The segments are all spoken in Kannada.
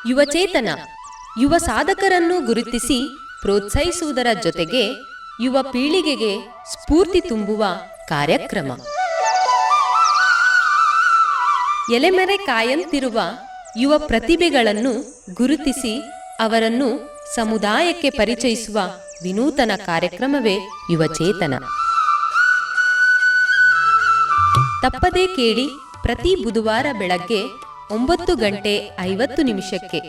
ಯುವಚೇತನ ಯುವ ಸಾಧಕರನ್ನು ಗುರುತಿಸಿ ಪ್ರೋತ್ಸಾಹಿಸುವುದರ ಜೊತೆಗೆ ಯುವ ಪೀಳಿಗೆಗೆ ಸ್ಫೂರ್ತಿ ತುಂಬುವ ಕಾರ್ಯಕ್ರಮ. ಎಲೆಮೆರೆ ಕಾಯಂತಿರುವ ಯುವ ಪ್ರತಿಭೆಗಳನ್ನು ಗುರುತಿಸಿ ಅವರನ್ನು ಸಮುದಾಯಕ್ಕೆ ಪರಿಚಯಿಸುವ ವಿನೂತನ ಕಾರ್ಯಕ್ರಮವೇ ಯುವಚೇತನ. ತಪ್ಪದೇ ಕೇಳಿ ಪ್ರತಿ ಬುಧವಾರ ಬೆಳಗ್ಗೆ 9:50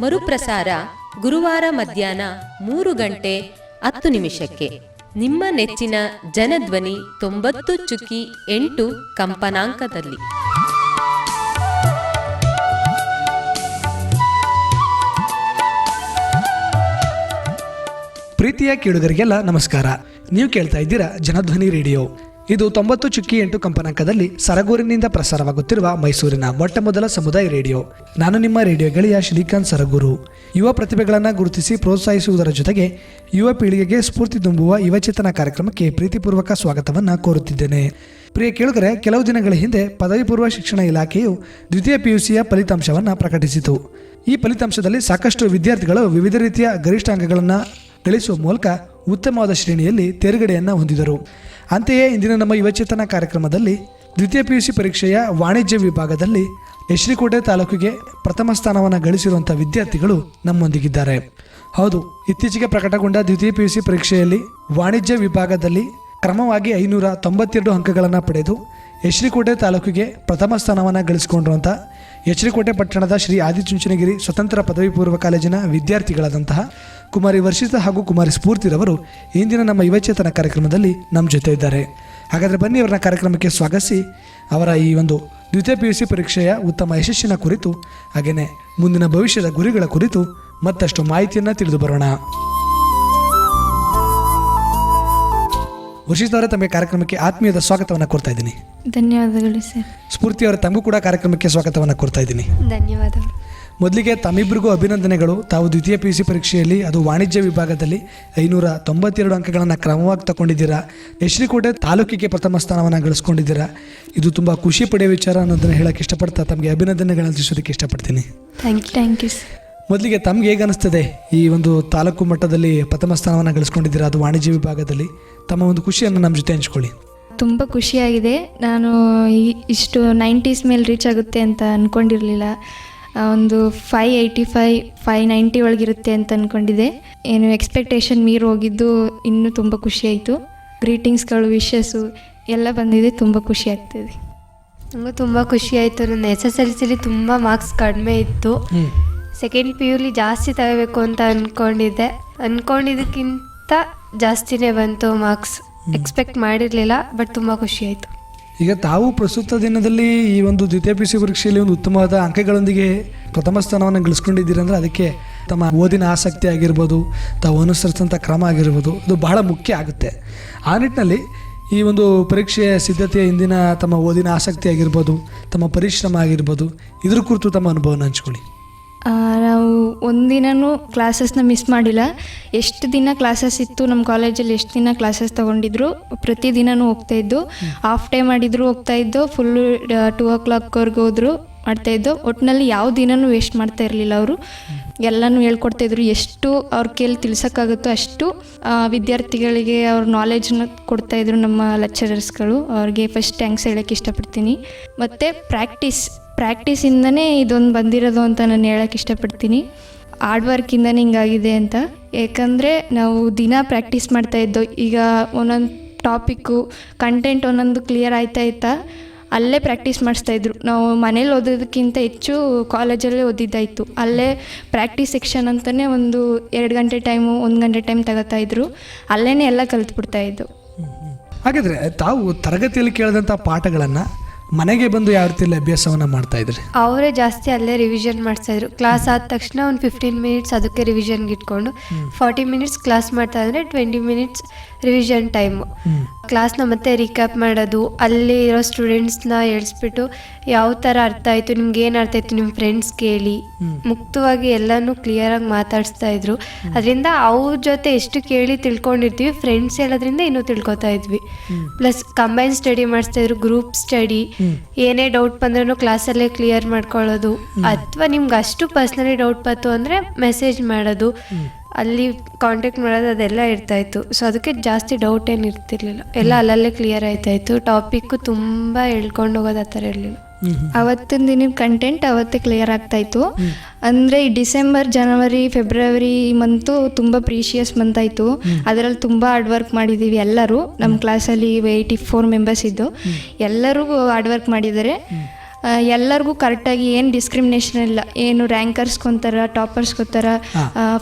ಮರುಪ್ರಸಾರ ಗುರುವಾರ ಮಧ್ಯಾಹ್ನ 3:10 ನಿಮ್ಮ ನೆಚ್ಚಿನ ಜನಧ್ವನಿ 90.8 ಕಂಪನಾಂಕದಲ್ಲಿ. ಪ್ರೀತಿಯ ಕೇಳುಗರಿಗೆಲ್ಲ ನಮಸ್ಕಾರ. ನೀವು ಕೇಳ್ತಾ ಇದ್ದೀರಾ ಜನಧ್ವನಿ ರೇಡಿಯೋ. ಇದು 90.8 ಕಂಪನಾಂಕದಲ್ಲಿ ಸರಗೂರಿನಿಂದ ಪ್ರಸಾರವಾಗುತ್ತಿರುವ ಮೈಸೂರಿನ ಮೊಟ್ಟ ಮೊದಲ ಸಮುದಾಯ ರೇಡಿಯೋ. ನಾನು ನಿಮ್ಮ ರೇಡಿಯೋ ಗೆಳೆಯ ಶ್ರೀಕಾಂತ್ ಸರಗೂರು. ಯುವ ಪ್ರತಿಭೆಗಳನ್ನು ಗುರುತಿಸಿ ಪ್ರೋತ್ಸಾಹಿಸುವುದರ ಜೊತೆಗೆ ಯುವ ಪೀಳಿಗೆಗೆ ಸ್ಫೂರ್ತಿ ತುಂಬುವ ಯುವಚೇತನ ಕಾರ್ಯಕ್ರಮಕ್ಕೆ ಪ್ರೀತಿಪೂರ್ವಕ ಸ್ವಾಗತವನ್ನು ಕೋರುತ್ತಿದ್ದೇನೆ. ಪ್ರಿಯ ಕೇಳುಗರೆ, ಕೆಲವು ದಿನಗಳ ಹಿಂದೆ ಪದವಿ ಪೂರ್ವ ಶಿಕ್ಷಣ ಇಲಾಖೆಯು ದ್ವಿತೀಯ PUCಯ ಫಲಿತಾಂಶವನ್ನು ಪ್ರಕಟಿಸಿತು. ಈ ಫಲಿತಾಂಶದಲ್ಲಿ ಸಾಕಷ್ಟು ವಿದ್ಯಾರ್ಥಿಗಳು ವಿವಿಧ ರೀತಿಯ ಗರಿಷ್ಠ ಅಂಕಗಳನ್ನು ಗಳಿಸುವ ಮೂಲಕ ಉತ್ತಮವಾದ ಶ್ರೇಣಿಯಲ್ಲಿ ತೇರ್ಗಡೆಯನ್ನು ಹೊಂದಿದರು. ಅಂತೆಯೇ ಇಂದಿನ ನಮ್ಮ ಯುವಚೇತನ ಕಾರ್ಯಕ್ರಮದಲ್ಲಿ ದ್ವಿತೀಯ PUC ಪರೀಕ್ಷೆಯ ವಾಣಿಜ್ಯ ವಿಭಾಗದಲ್ಲಿ ಯಶ್ರಿಕೋಟೆ ತಾಲೂಕಿಗೆ ಪ್ರಥಮ ಸ್ಥಾನವನ್ನು ಗಳಿಸಿರುವಂಥ ವಿದ್ಯಾರ್ಥಿಗಳು ನಮ್ಮೊಂದಿಗಿದ್ದಾರೆ. ಹೌದು, ಇತ್ತೀಚೆಗೆ ಪ್ರಕಟಗೊಂಡ ದ್ವಿತೀಯ PUC ಪರೀಕ್ಷೆಯಲ್ಲಿ ವಾಣಿಜ್ಯ ವಿಭಾಗದಲ್ಲಿ ಕ್ರಮವಾಗಿ 592 ಅಂಕಗಳನ್ನು ಪಡೆದು ಯಶ್ರಿಕೋಟೆ ತಾಲೂಕಿಗೆ ಪ್ರಥಮ ಸ್ಥಾನವನ್ನು ಗಳಿಸಿಕೊಂಡಿರುವಂಥ ಯಶ್ರಿಕೋಟೆ ಪಟ್ಟಣದ ಶ್ರೀ ಆದಿಚುಂಚನಗಿರಿ ಸ್ವತಂತ್ರ ಪದವಿ ಪೂರ್ವ ಕಾಲೇಜಿನ ವಿದ್ಯಾರ್ಥಿಗಳಾದಂತಹ ಕುಮಾರಿ ವರ್ಷಿತಾ ಹಾಗೂ ಕುಮಾರಿ ಸ್ಫೂರ್ತಿರವರು ಇಂದಿನ ನಮ್ಮ ಯುವಚೇತನ ಕಾರ್ಯಕ್ರಮದಲ್ಲಿ ನಮ್ಮ ಜೊತೆ ಇದ್ದಾರೆ. ಹಾಗಾದರೆ ಬನ್ನಿ, ಅವರನ್ನ ಕಾರ್ಯಕ್ರಮಕ್ಕೆ ಸ್ವಾಗತಿಸಿ ಅವರ ಈ ಒಂದು ದ್ವಿತೀಯ PUC ಪರೀಕ್ಷೆಯ ಉತ್ತಮ ಯಶಸ್ಸಿನ ಕುರಿತು ಹಾಗೆಯೇ ಮುಂದಿನ ಭವಿಷ್ಯದ ಗುರಿಗಳ ಕುರಿತು ಮತ್ತಷ್ಟು ಮಾಹಿತಿಯನ್ನು ತಿಳಿದು ಬರೋಣ. ವರ್ಷಿತಾ ಅವರೇ, ತಮಗೆ ಕಾರ್ಯಕ್ರಮಕ್ಕೆ ಆತ್ಮೀಯದ ಸ್ವಾಗತವನ್ನು ಕೋರ್ತಾ ಇದ್ದೀನಿ. ಧನ್ಯವಾದಗಳು ಸರ್. ಸ್ಫೂರ್ತಿ ಅವರ ತಮಗೂ ಕೂಡ ಕಾರ್ಯಕ್ರಮಕ್ಕೆ ಸ್ವಾಗತವನ್ನು ಕೋರ್ತಾ ಇದ್ದೀನಿ. ಧನ್ಯವಾದಗಳು. ಮೊದಲಿಗೆ ತಮ್ಮಿಬ್ಬರಿಗೂ ಅಭಿನಂದನೆಗಳು. ತಾವು ದ್ವಿತೀಯ PUC ಪರೀಕ್ಷೆಯಲ್ಲಿ ಅದು ವಾಣಿಜ್ಯ ವಿಭಾಗದಲ್ಲಿ 592 ಅಂಕಗಳನ್ನು ಕ್ರಮವಾಗಿ ತಗೊಂಡಿದ್ದೀರಾ. ಯಶ್ರಿಕೋಟೆ ತಾಲೂಕಿಗೆ ಪ್ರಥಮ ಸ್ಥಾನವನ್ನು ಗಳಿಸ್ಕೊಂಡಿದ್ದೀರಾ. ಇದು ತುಂಬ ಖುಷಿ ಪಡೆಯುವ ವಿಚಾರ ಅನ್ನೋದನ್ನು ಹೇಳಕ್ಕೆ ಇಷ್ಟಪಡ್ತಾ ತಮಗೆ ಅಭಿನಂದನೆಗಳನ್ನು ತಿಳಿಸೋದಕ್ಕೆ ಇಷ್ಟಪಡ್ತೀನಿ. Thank you sir. ಮೊದಲಿಗೆ ತಮ್ಗೆ ಹೇಗೆ ಅನಿಸ್ತದೆ ಈ ಒಂದು ತಾಲೂಕು ಮಟ್ಟದಲ್ಲಿ ಪ್ರಥಮ ಸ್ಥಾನವನ್ನು ಗಳಿಸ್ಕೊಂಡಿದ್ದೀರಾ, ಅದು ವಾಣಿಜ್ಯ ವಿಭಾಗದಲ್ಲಿ? ತಮ್ಮ ಒಂದು ಖುಷಿಯನ್ನು ನಮ್ಮ ಜೊತೆ ಹಂಚ್ಕೊಳ್ಳಿ. ತುಂಬ ಖುಷಿಯಾಗಿದೆ. ನಾನು ಇಷ್ಟು 90s ಮೇಲೆ ರೀಚ್ ಆಗುತ್ತೆ ಅಂತ ಅಂದ್ಕೊಂಡಿರಲಿಲ್ಲ. ಒಂದು 585 590 ಒಳಗಿರುತ್ತೆ ಅಂತ ಅಂದ್ಕೊಂಡಿದ್ದೆ. ಏನು ಎಕ್ಸ್ಪೆಕ್ಟೇಷನ್ ಮೀರಿ ಹೋಗಿದ್ದು ಇನ್ನೂ ತುಂಬ ಖುಷಿಯಾಯಿತು. ಗ್ರೀಟಿಂಗ್ಸ್ಗಳು, ವಿಶಸ್ಸು ಎಲ್ಲ ಬಂದಿದೆ. ತುಂಬ ಖುಷಿ ಆಗ್ತಿದೆ. ನನಗೂ ತುಂಬ ಖುಷಿಯಾಯಿತು. ನನ್ನ SSLCಲಿ ತುಂಬ ಮಾರ್ಕ್ಸ್ ಕಡಿಮೆ ಇತ್ತು. ಸೆಕೆಂಡ್ PUಲಿ ಜಾಸ್ತಿ ತಗೋಬೇಕು ಅಂತ ಅಂದ್ಕೊಂಡಿದ್ದಕ್ಕಿಂತ ಜಾಸ್ತಿನೇ ಬಂತು ಮಾರ್ಕ್ಸ್. ಎಕ್ಸ್ಪೆಕ್ಟ್ ಮಾಡಿರಲಿಲ್ಲ, ಬಟ್ ತುಂಬ ಖುಷಿಯಾಯಿತು. ಈಗ ತಾವು ಪ್ರಸ್ತುತ ದಿನದಲ್ಲಿ ಈ ಒಂದು ದ್ವಿತೀಯ PUC ಪರೀಕ್ಷೆಯಲ್ಲಿ ಒಂದು ಉತ್ತಮವಾದ ಅಂಕಗಳೊಂದಿಗೆ ಪ್ರಥಮ ಸ್ಥಾನವನ್ನು ಗಳಿಸ್ಕೊಂಡಿದ್ದೀರಿ ಅಂದರೆ ಅದಕ್ಕೆ ತಮ್ಮ ಓದಿನ ಆಸಕ್ತಿ ಆಗಿರ್ಬೋದು, ತಾವು ಅನುಸರಿಸಿದಂಥ ಕ್ರಮ ಆಗಿರ್ಬೋದು, ಅದು ಬಹಳ ಮುಖ್ಯ ಆಗುತ್ತೆ. ಆ ನಿಟ್ಟಿನಲ್ಲಿ ಈ ಒಂದು ಪರೀಕ್ಷೆಯ ಸಿದ್ಧತೆಯ ಹಿಂದಿನ ತಮ್ಮ ಓದಿನ ಆಸಕ್ತಿ ಆಗಿರ್ಬೋದು, ತಮ್ಮ ಪರಿಶ್ರಮ ಆಗಿರ್ಬೋದು, ಇದ್ರ ಕುರಿತು ತಮ್ಮ ಅನುಭವನ ಹಂಚ್ಕೊಳ್ಳಿ. ನಾವು ಒಂದಿನೂ ಕ್ಲಾಸಸ್ನ ಮಿಸ್ ಮಾಡಿಲ್ಲ. ಎಷ್ಟು ದಿನ ಕ್ಲಾಸಸ್ ಇತ್ತು ನಮ್ಮ ಕಾಲೇಜಲ್ಲಿ, ಎಷ್ಟು ದಿನ ಕ್ಲಾಸಸ್ ತೊಗೊಂಡಿದ್ರು, ಪ್ರತಿದಿನವೂ ಹೋಗ್ತಾಯಿದ್ದು. ಹಾಫ್ ಟೈಮ್ ಮಾಡಿದ್ರು ಹೋಗ್ತಾಯಿದ್ದು, ಫುಲ್ಲು 2 o'clockವರೆಗೆ ಹೋದ್ರು ಮಾಡ್ತಾಯಿದ್ದು. ಒಟ್ಟಿನಲ್ಲಿ ಯಾವ ದಿನವೂ ವೇಸ್ಟ್ ಮಾಡ್ತಾ ಇರಲಿಲ್ಲ. ಅವರು ಎಲ್ಲನೂ ಹೇಳ್ಕೊಡ್ತಾಯಿದ್ರು. ಎಷ್ಟು ಅವ್ರ ಕೈಲಿ ತಿಳ್ಸೋಕ್ಕಾಗುತ್ತೋ ಅಷ್ಟು ವಿದ್ಯಾರ್ಥಿಗಳಿಗೆ ಅವ್ರ ನಾಲೆಜ್ನ ಕೊಡ್ತಾಯಿದ್ರು ನಮ್ಮ ಲೆಕ್ಚರರ್ಸ್ಗಳು. ಅವ್ರಿಗೆ ಫಸ್ಟ್ ಥ್ಯಾಂಕ್ಸ್ ಹೇಳೋಕ್ಕೆ ಇಷ್ಟಪಡ್ತೀನಿ. ಮತ್ತು ಪ್ರಾಕ್ಟೀಸಿಂದನೇ ಇದೊಂದು ಬಂದಿರೋದು ಅಂತ ನಾನು ಹೇಳೋಕ್ಕೆ ಇಷ್ಟಪಡ್ತೀನಿ. ಹಾರ್ಡ್ ವರ್ಕಿಂದನೇ ಹಿಂಗಾಗಿದೆ ಅಂತ. ಯಾಕಂದರೆ ನಾವು ದಿನ ಪ್ರಾಕ್ಟೀಸ್ ಮಾಡ್ತಾಯಿದ್ದೋ. ಈಗ ಒಂದೊಂದು ಟಾಪಿಕ್ಕು ಕಂಟೆಂಟ್ ಒಂದೊಂದು ಕ್ಲಿಯರ್ ಆಯ್ತಾ ಅಲ್ಲೇ ಪ್ರಾಕ್ಟೀಸ್ ಮಾಡಿಸ್ತಾಯಿದ್ರು. ನಾವು ಮನೇಲಿ ಓದೋದಕ್ಕಿಂತ ಹೆಚ್ಚು ಕಾಲೇಜಲ್ಲೇ ಓದಿದ್ದಾಯಿತು. ಅಲ್ಲೇ ಪ್ರಾಕ್ಟೀಸ್ ಸೆಕ್ಷನ್ ಅಂತಲೇ ಒಂದು 2 ಗಂಟೆ ಟೈಮು 1 ಗಂಟೆ ಟೈಮ್ ತಗೋತಾಯಿದ್ರು. ಅಲ್ಲೇ ಎಲ್ಲ ಕಲಿತ್ಬಿಡ್ತಾಯಿದ್ದು. ಹಾಗಾದರೆ ತಾವು ತರಗತಿಯಲ್ಲಿ ಕೇಳಿದಂಥ ಪಾಠಗಳನ್ನು ಮನೆಗೆ ಬಂದು ಯಾವ ರೀತಿಯಲ್ಲಿ ಅಭ್ಯಾಸವನ್ನು ಮಾಡ್ತಾ ಇದ್ರಿ? ಅವರೇ ಜಾಸ್ತಿ ಅಲ್ಲೇ ರಿವಿಷನ್ ಮಾಡಿಸ್ತಾಯಿದ್ರು. ಕ್ಲಾಸ್ ಆದ ತಕ್ಷಣ ಒಂದು 15 ಮಿನಿಟ್ಸ್ ಅದಕ್ಕೆ ರಿವಿಷನ್ಗೆ ಇಟ್ಕೊಂಡು 40 ಮಿನಿಟ್ಸ್ ಕ್ಲಾಸ್ ಮಾಡ್ತಾ ಇದ್ರೆ 20 ಮಿನಿಟ್ಸ್ ರಿವಿಷನ್ ಟೈಮು. ಕ್ಲಾಸ್ನ ಮತ್ತೆ ರೀಕ್ಯಾಪ್ ಮಾಡೋದು, ಅಲ್ಲಿ ಇರೋ ಸ್ಟೂಡೆಂಟ್ಸ್ನ ಎಳಿಸ್ಬಿಟ್ಟು ಯಾವ ಥರ ಅರ್ಥ ಆಯಿತು, ನಿಮ್ಗೆ ಏನು ಅರ್ಥ ಆಯಿತು ನಿಮ್ಮ ಫ್ರೆಂಡ್ಸ್ ಕೇಳಿ ಮುಕ್ತವಾಗಿ ಎಲ್ಲನೂ ಕ್ಲಿಯರಾಗಿ ಮಾತಾಡಿಸ್ತಾ ಇದ್ರು. ಅದರಿಂದ ಅವ್ರ ಜೊತೆ ಎಷ್ಟು ಕೇಳಿ ತಿಳ್ಕೊಂಡಿರ್ತೀವಿ, ಫ್ರೆಂಡ್ಸ್ ಹೇಳೋದ್ರಿಂದ ಇನ್ನೂ ತಿಳ್ಕೊತಾ ಇದ್ವಿ. ಪ್ಲಸ್ ಕಂಬೈನ್ ಸ್ಟಡಿ ಮಾಡಿಸ್ತಾ ಇದ್ರು, ಗ್ರೂಪ್ ಸ್ಟಡಿ. ಏನೇ ಡೌಟ್ ಬಂದ್ರೂ ಕ್ಲಾಸಲ್ಲೇ ಕ್ಲಿಯರ್ ಮಾಡ್ಕೊಳ್ಳೋದು, ಅಥವಾ ನಿಮ್ಗೆ ಅಷ್ಟು ಪರ್ಸ್ನಲಿ ಡೌಟ್ ಬಂತು ಅಂದರೆ ಮೆಸೇಜ್ ಮಾಡೋದು, ಅಲ್ಲಿ ಕಾಂಟ್ಯಾಕ್ಟ್ ಮಾಡೋದು, ಅದೆಲ್ಲ ಇರ್ತಾಯಿತ್ತು. ಸೊ ಅದಕ್ಕೆ ಜಾಸ್ತಿ ಡೌಟ್ ಏನು ಇರ್ತಿರ್ಲಿಲ್ಲ, ಎಲ್ಲ ಅಲ್ಲಲ್ಲೇ ಕ್ಲಿಯರ್ ಆಯ್ತಾಯಿತ್ತು. ಟಾಪಿಕ್ಕು ತುಂಬ ಹೇಳ್ಕೊಂಡು ಹೋಗೋದು ಆ ಥರ ಇರಲಿಲ್ಲ. ಅವತ್ತಿನ ದಿನದ ಕಂಟೆಂಟ್ ಅವತ್ತೇ ಕ್ಲಿಯರ್ ಆಗ್ತಾಯಿತ್ತು. ಅಂದರೆ ಈ ಡಿಸೆಂಬರ್, ಜನವರಿ, ಫೆಬ್ರವರಿ ಮಂತು ತುಂಬ ಪ್ರೀಶಿಯಸ್ ಮಂತ್ ಆಯಿತು. ಅದರಲ್ಲಿ ತುಂಬ ಹಾರ್ಡ್ ವರ್ಕ್ ಮಾಡಿದ್ದೀವಿ ಎಲ್ಲರೂ. ನಮ್ಮ ಕ್ಲಾಸಲ್ಲಿ 84 ಮೆಂಬರ್ಸ್ ಇದ್ದು, ಎಲ್ಲರೂ ಹಾರ್ಡ್ ವರ್ಕ್ ಮಾಡಿದ್ದಾರೆ. ಎಲ್ಲರಿಗೂ ಕರೆಕ್ಟಾಗಿ ಏನು ಡಿಸ್ಕ್ರಿಮಿನೇಷನ್ ಇಲ್ಲ, ಏನು ರ್ಯಾಂಕರ್ಸ್ಗೊಂತಾರ, ಟಾಪರ್ಸ್ಗೋತಾರ,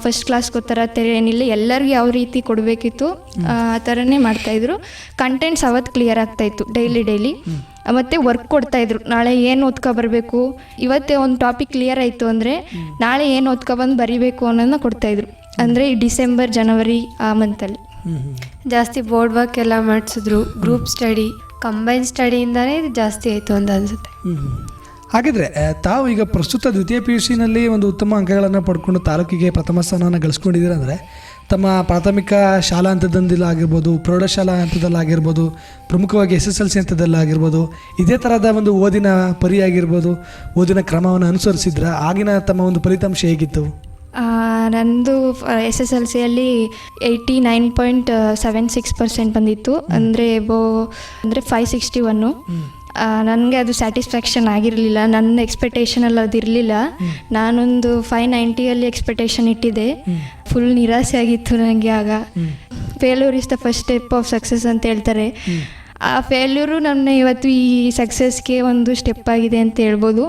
ಫಸ್ಟ್ ಕ್ಲಾಸ್ಗೋತಾರ ಆ ಥರ ಏನಿಲ್ಲ. ಎಲ್ಲರಿಗೂ ಯಾವ ರೀತಿ ಕೊಡಬೇಕಿತ್ತು ಆ ಥರನೇ ಮಾಡ್ತಾಯಿದ್ರು. ಕಂಟೆಂಟ್ಸ್ ಅವತ್ತು ಕ್ಲಿಯರ್ ಆಗ್ತಾಯಿತ್ತು ಡೈಲಿ. ಮತ್ತು ವರ್ಕ್ ಕೊಡ್ತಾಯಿದ್ರು, ನಾಳೆ ಏನು ಓದ್ಕೊಬರ್ಬೇಕು, ಇವತ್ತೇ ಒಂದು ಟಾಪಿಕ್ ಕ್ಲಿಯರ್ ಆಯಿತು ಅಂದರೆ ನಾಳೆ ಏನು ಓದ್ಕೊಬಂದು ಬರೀಬೇಕು ಅನ್ನೋದನ್ನ ಕೊಡ್ತಾಯಿದ್ರು. ಅಂದರೆ ಈ ಡಿಸೆಂಬರ್, ಜನವರಿ ಆ ಮಂತಲ್ಲಿ ಜಾಸ್ತಿ ಬೋರ್ಡ್ ವರ್ಕ್ ಎಲ್ಲ ಮಾಡಿಸಿದ್ರು. ಗ್ರೂಪ್ ಸ್ಟಡಿ, ಕಂಬೈನ್ ಸ್ಟಡಿಯಿಂದನೇ ಇದು ಜಾಸ್ತಿ ಆಯಿತು ಅಂತ ಅನಿಸುತ್ತೆ. ಹಾಗಿದ್ರೆ ತಾವು ಈಗ ಪ್ರಸ್ತುತ ದ್ವಿತೀಯ PUC ಒಂದು ಉತ್ತಮ ಅಂಕಗಳನ್ನು ಪಡ್ಕೊಂಡು ತಾಲೂಕಿಗೆ ಪ್ರಥಮ ಸ್ಥಾನವನ್ನು ಗಳಿಸ್ಕೊಂಡಿದ್ದೀರ ಅಂದರೆ ತಮ್ಮ ಪ್ರಾಥಮಿಕ ಶಾಲಾ ಹಂತದಲ್ಲಾಗಿರ್ಬೋದು, ಪ್ರೌಢಶಾಲಾ ಹಂತದಲ್ಲಾಗಿರ್ಬೋದು, ಪ್ರಮುಖವಾಗಿ SSLC ಹಂತದಲ್ಲಾಗಿರ್ಬೋದು, ಇದೇ ಥರದ ಒಂದು ಓದಿನ ಪರಿಯಾಗಿರ್ಬೋದು, ಓದಿನ ಕ್ರಮವನ್ನು ಅನುಸರಿಸಿದ್ರ ಆಗಿನ ತಮ್ಮ ಒಂದು ಫಲಿತಾಂಶ ಹೇಗಿತ್ತು? ನಂದು SSLCಯಲ್ಲಿ 89.76% ಬಂದಿತ್ತು. ಅಂದರೆ 561. ನನಗೆ ಅದು ಸ್ಯಾಟಿಸ್ಫ್ಯಾಕ್ಷನ್ ಆಗಿರಲಿಲ್ಲ, ನನ್ನ ಎಕ್ಸ್ಪೆಕ್ಟೇಷನಲ್ಲಿ ಅದಿರಲಿಲ್ಲ. ನಾನೊಂದು 590 ಎಕ್ಸ್ಪೆಕ್ಟೇಷನ್ ಇಟ್ಟಿದ್ದೆ. ಫುಲ್ ನಿರಾಸೆ ಆಗಿತ್ತು ನನಗೆ. ಆಗ failure is the first step of success ಅಂತ ಹೇಳ್ತಾರೆ. ಆ ಫೇಲ್ಯೂರು ನನ್ನ ಇವತ್ತು ಈ ಸಕ್ಸಸ್ಗೆ ಒಂದು ಸ್ಟೆಪ್ ಆಗಿದೆ ಅಂತ ಹೇಳ್ಬೋದು.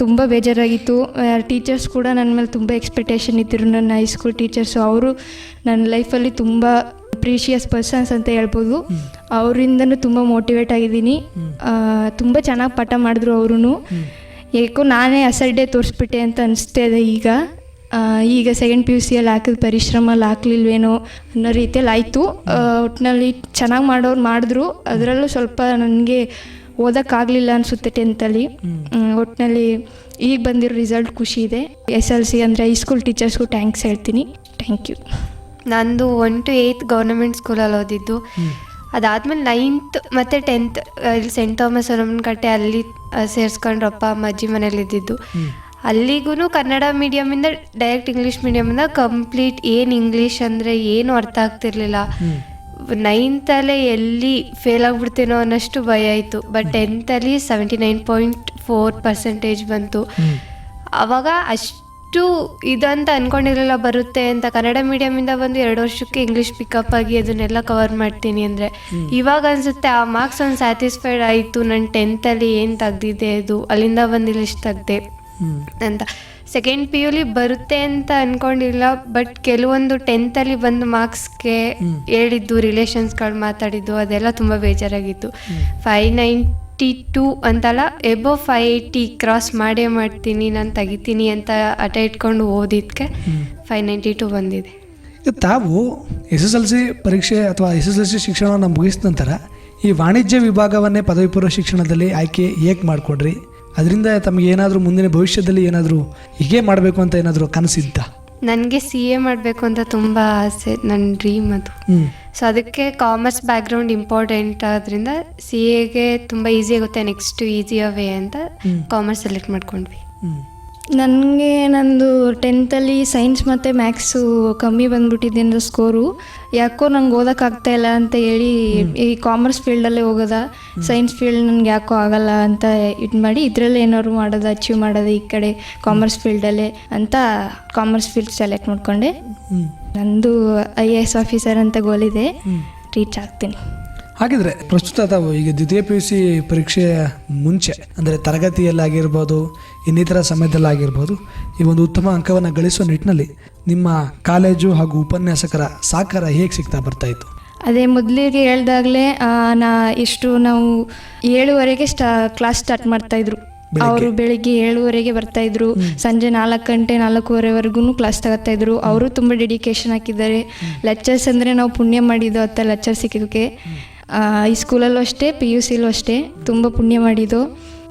ತುಂಬ ಬೇಜಾರಾಗಿತ್ತು. ಟೀಚರ್ಸ್ ಕೂಡ ನನ್ನ ಮೇಲೆ ತುಂಬ ಎಕ್ಸ್ಪೆಕ್ಟೇಷನ್ ಇದ್ದರು. ನನ್ನ ಹೈಸ್ಕೂಲ್ ಟೀಚರ್ಸು, ಅವರು ನನ್ನ ಲೈಫಲ್ಲಿ ತುಂಬ ಪ್ರೀಶಿಯಸ್ ಪರ್ಸನ್ಸ್ ಅಂತ ಹೇಳ್ಬೋದು. ಅವರಿಂದನೂ ತುಂಬ ಮೋಟಿವೇಟ್ ಆಗಿದ್ದೀನಿ. ತುಂಬ ಚೆನ್ನಾಗಿ ಪಾಠ ಮಾಡಿದ್ರು ಅವರು. ಏಕೋ ನಾನೇ ಅಸಡ್ಡೆ ತೋರಿಸ್ಬಿಟ್ಟೆ ಅಂತ ಅನಿಸ್ತಾ ಇದೆ ಈಗ ಸೆಕೆಂಡ್ PUCಯಲ್ಲಿ ಹಾಕಿದ ಪರಿಶ್ರಮಲ್ಲಿ ಹಾಕ್ಲಿಲ್ವೇನೋ ಅನ್ನೋ ರೀತಿಯಲ್ಲಿ ಆಯಿತು. ಒಟ್ಟಿನಲ್ಲಿ ಚೆನ್ನಾಗಿ ಮಾಡಿದ್ರು. ಅದರಲ್ಲೂ ಸ್ವಲ್ಪ ನನಗೆ ಓದೋಕ್ಕಾಗಲಿಲ್ಲ ಅನಿಸುತ್ತೆ 10th. ಒಟ್ಟಿನಲ್ಲಿ ಈಗ ಬಂದಿರೋ ರಿಸಲ್ಟ್ ಖುಷಿ ಇದೆ. SLC ಅಂದರೆ ಹೈಸ್ಕೂಲ್ ಟೀಚರ್ಸ್ಗೂ ಥ್ಯಾಂಕ್ಸ್ ಹೇಳ್ತೀನಿ. Thank you. ನಂದು 1 to 8 ಗೌರ್ಮೆಂಟ್ ಸ್ಕೂಲಲ್ಲಿ ಓದಿದ್ದು. ಅದಾದಮೇಲೆ 9th ಮತ್ತು 10th ಇಲ್ಲಿ ಸೆಂಟ್ ಥಾಮಸ್ ಕಟ್ಟೆ ಅಲ್ಲಿ ಸೇರಿಸ್ಕೊಂಡು ಅಪ್ಪ ಅಮ್ಮ ಅಜ್ಜಿ ಮನೇಲಿ ಇದ್ದಿದ್ದು. ಅಲ್ಲಿಗೂ ಕನ್ನಡ ಮೀಡಿಯಮಿಂದ ಡೈರೆಕ್ಟ್ ಇಂಗ್ಲೀಷ್ ಮೀಡಿಯಮಿಂದ ಕಂಪ್ಲೀಟ್ ಏನು ಇಂಗ್ಲೀಷ್ ಅಂದರೆ ಏನು ಅರ್ಥ ಆಗ್ತಿರ್ಲಿಲ್ಲ. 9th ಎಲ್ಲಿ ಫೇಲ್ ಆಗಿಬಿಡ್ತೀನೋ ಅನ್ನೋಷ್ಟು ಭಯ ಆಯಿತು. ಬಟ್ 10th 79.4% ಬಂತು. ಆವಾಗ ಅಷ್ಟು ಇದಂತ ಅಂದ್ಕೊಂಡಿರಲಿಲ್ಲ ಬರುತ್ತೆ ಅಂತ. ಕನ್ನಡ ಮೀಡಿಯಮಿಂದ ಬಂದು 2 ವರ್ಷಕ್ಕೆ ಇಂಗ್ಲೀಷ್ ಪಿಕಪ್ ಆಗಿ ಅದನ್ನೆಲ್ಲ ಕವರ್ ಮಾಡ್ತೀನಿ ಅಂದರೆ ಇವಾಗ ಅನಿಸುತ್ತೆ ಆ ಮಾರ್ಕ್ಸ್ ಒಂದು ಸ್ಯಾಟಿಸ್ಫೈಡ್ ಆಯಿತು. ನಾನು 10th ಏನು ತೆಗ್ದಿದ್ದೆ ಅದು ಅಲ್ಲಿಂದ ಬಂದಿಲ್ಲ ಇಷ್ಟು ತೆಗ್ದೆ ಅಂತ. ಸೆಕೆಂಡ್ PUಲಿ ಬರುತ್ತೆ ಅಂತ ಅಂದ್ಕೊಂಡಿಲ್ಲ. ಬಟ್ ಕೆಲವೊಂದು 10th ಬಂದು ಮಾರ್ಕ್ಸ್ಗೆ ಹೇಳಿದ್ದು, ರಿಲೇಷನ್ಸ್ಗಳು ಮಾತಾಡಿದ್ದು, ಅದೆಲ್ಲ ತುಂಬ ಬೇಜಾರಾಗಿತ್ತು. 592 ಅಂತಲ್ಲ, ಎಬೋ 580 ಕ್ರಾಸ್ ಮಾಡ್ತೀನಿ ನಾನು ತೆಗಿತೀನಿ ಅಂತ ಹಠ ಇಟ್ಕೊಂಡು ಓದಿದ್ದಕ್ಕೆ 592 ಬಂದಿದೆ. ತಾವು SSLC ಪರೀಕ್ಷೆ ಅಥವಾ SSLC ಶಿಕ್ಷಣವನ್ನು ಮುಗಿಸಿದ ನಂತರ ಈ ವಾಣಿಜ್ಯ ವಿಭಾಗವನ್ನೇ ಪದವಿ ಪೂರ್ವ ಶಿಕ್ಷಣದಲ್ಲಿ ಆಯ್ಕೆ ಹೇಗೆ ಮಾಡಿಕೊಡ್ರಿ? ಅದರಿಂದ ತಮಗೆ ಏನಾದರೂ ಮುಂದಿನ ಭವಿಷ್ಯದಲ್ಲಿ ಏನಾದರೂ ಹೀಗೆ ಮಾಡಬೇಕು ಅಂತ ಏನಾದರೂ ಕನಸಿದ್ದ? ನನಗೆ CA ಮಾಡಬೇಕು ಅಂತ ತುಂಬ ಆಸೆ, ನನ್ನ ಡ್ರೀಮ್ ಅದು. ಸೊ ಅದಕ್ಕೆ ಕಾಮರ್ಸ್ ಬ್ಯಾಕ್ಗ್ರೌಂಡ್ ಇಂಪಾರ್ಟೆಂಟ್ ಆದ್ದರಿಂದ CAಗೆ ತುಂಬ ಈಸಿ ಆಗುತ್ತೆ, ನೆಕ್ಸ್ಟ್ ಈಸಿಯ ವೇ ಅಂತ ಕಾಮರ್ಸ್ ಸೆಲೆಕ್ಟ್ ಮಾಡ್ಕೊಂಡ್ವಿ. ನನಗೆ ನಂದು 10th ಸೈನ್ಸ್ ಮತ್ತು ಮ್ಯಾಥ್ಸು ಕಮ್ಮಿ ಬಂದ್ಬಿಟ್ಟಿದ್ದಿಂದ ಸ್ಕೋರು. ಯಾಕೋ ನಂಗೆ ಓದೋಕ್ಕಾಗ್ತಾಯಿಲ್ಲ ಅಂತ ಹೇಳಿ ಈ ಕಾಮರ್ಸ್ ಫೀಲ್ಡಲ್ಲೇ ಹೋಗೋದ, ಸೈನ್ಸ್ ಫೀಲ್ಡ್ ನನಗೆ ಯಾಕೋ ಆಗಲ್ಲ ಅಂತ ಇದು ಮಾಡಿ ಇದರಲ್ಲೇ ಏನಾದ್ರು ಮಾಡೋದು, ಅಚೀವ್ ಮಾಡೋದು ಈ ಕಡೆ ಕಾಮರ್ಸ್ ಫೀಲ್ಡಲ್ಲೇ ಅಂತ ಕಾಮರ್ಸ್ ಫೀಲ್ಡ್ ಸೆಲೆಕ್ಟ್ ಮಾಡ್ಕೊಂಡೆ. ನಂದು IAS ಆಫೀಸರ್ ಅಂತ ಗೋಲಿದೆ, ರೀಚ್ ಆಗ್ತೀನಿ. ಹಾಗಿದ್ರೆ ಪ್ರಸ್ತುತ ತಾವು ಈಗ ದ್ವಿತೀಯ PUC ಪರೀಕ್ಷೆಯ ಮುಂಚೆ ಅಂದರೆ ತರಗತಿಯಲ್ಲಾಗಿರ್ಬೋದು, ಇನ್ನಿತರ ಸಮಯದಲ್ಲಾಗಿರ್ಬೋದು, ಈ ಒಂದು ಉತ್ತಮ ಅಂಕವನ್ನು ಗಳಿಸುವ ನಿಟ್ಟಿನಲ್ಲಿ ನಿಮ್ಮ ಕಾಲೇಜು ಹಾಗೂ ಉಪನ್ಯಾಸಕರ ಸಹಕಾರ ಹೇಗೆ ಸಿಗ್ತಾ ಬರ್ತಾಯಿತ್ತು? ಅದೇ ಮೊದಲಿಗೆ ಹೇಳ್ದಾಗಲೇ ನಾವು 7ವರೆಗೆ ಕ್ಲಾಸ್ ಸ್ಟಾರ್ಟ್ ಮಾಡ್ತಾಯಿದ್ರು. ಅವರು ಬೆಳಿಗ್ಗೆ 7:30ಗೆ ಬರ್ತಾ ಇದ್ರು, ಸಂಜೆ 4 ಗಂಟೆ 4:15ವರೆಗೂ ಕ್ಲಾಸ್ ತಗೋತಾ ಇದ್ರು. ಅವರು ತುಂಬ ಡೆಡಿಕೇಶನ್ ಹಾಕಿದ್ದಾರೆ. ಲೆಕ್ಚರ್ಸ್ ಅಂದರೆ ನಾವು ಪುಣ್ಯ ಮಾಡಿದ್ದು ಅಂತ ಲೆಕ್ಚರ್ ಸಿಕ್ಕೋಕ್ಕೆ. ಈ ಸ್ಕೂಲಲ್ಲೂ ಅಷ್ಟೇ, PUCಲೂ ಅಷ್ಟೇ ತುಂಬ ಪುಣ್ಯ ಮಾಡಿದ್ದು.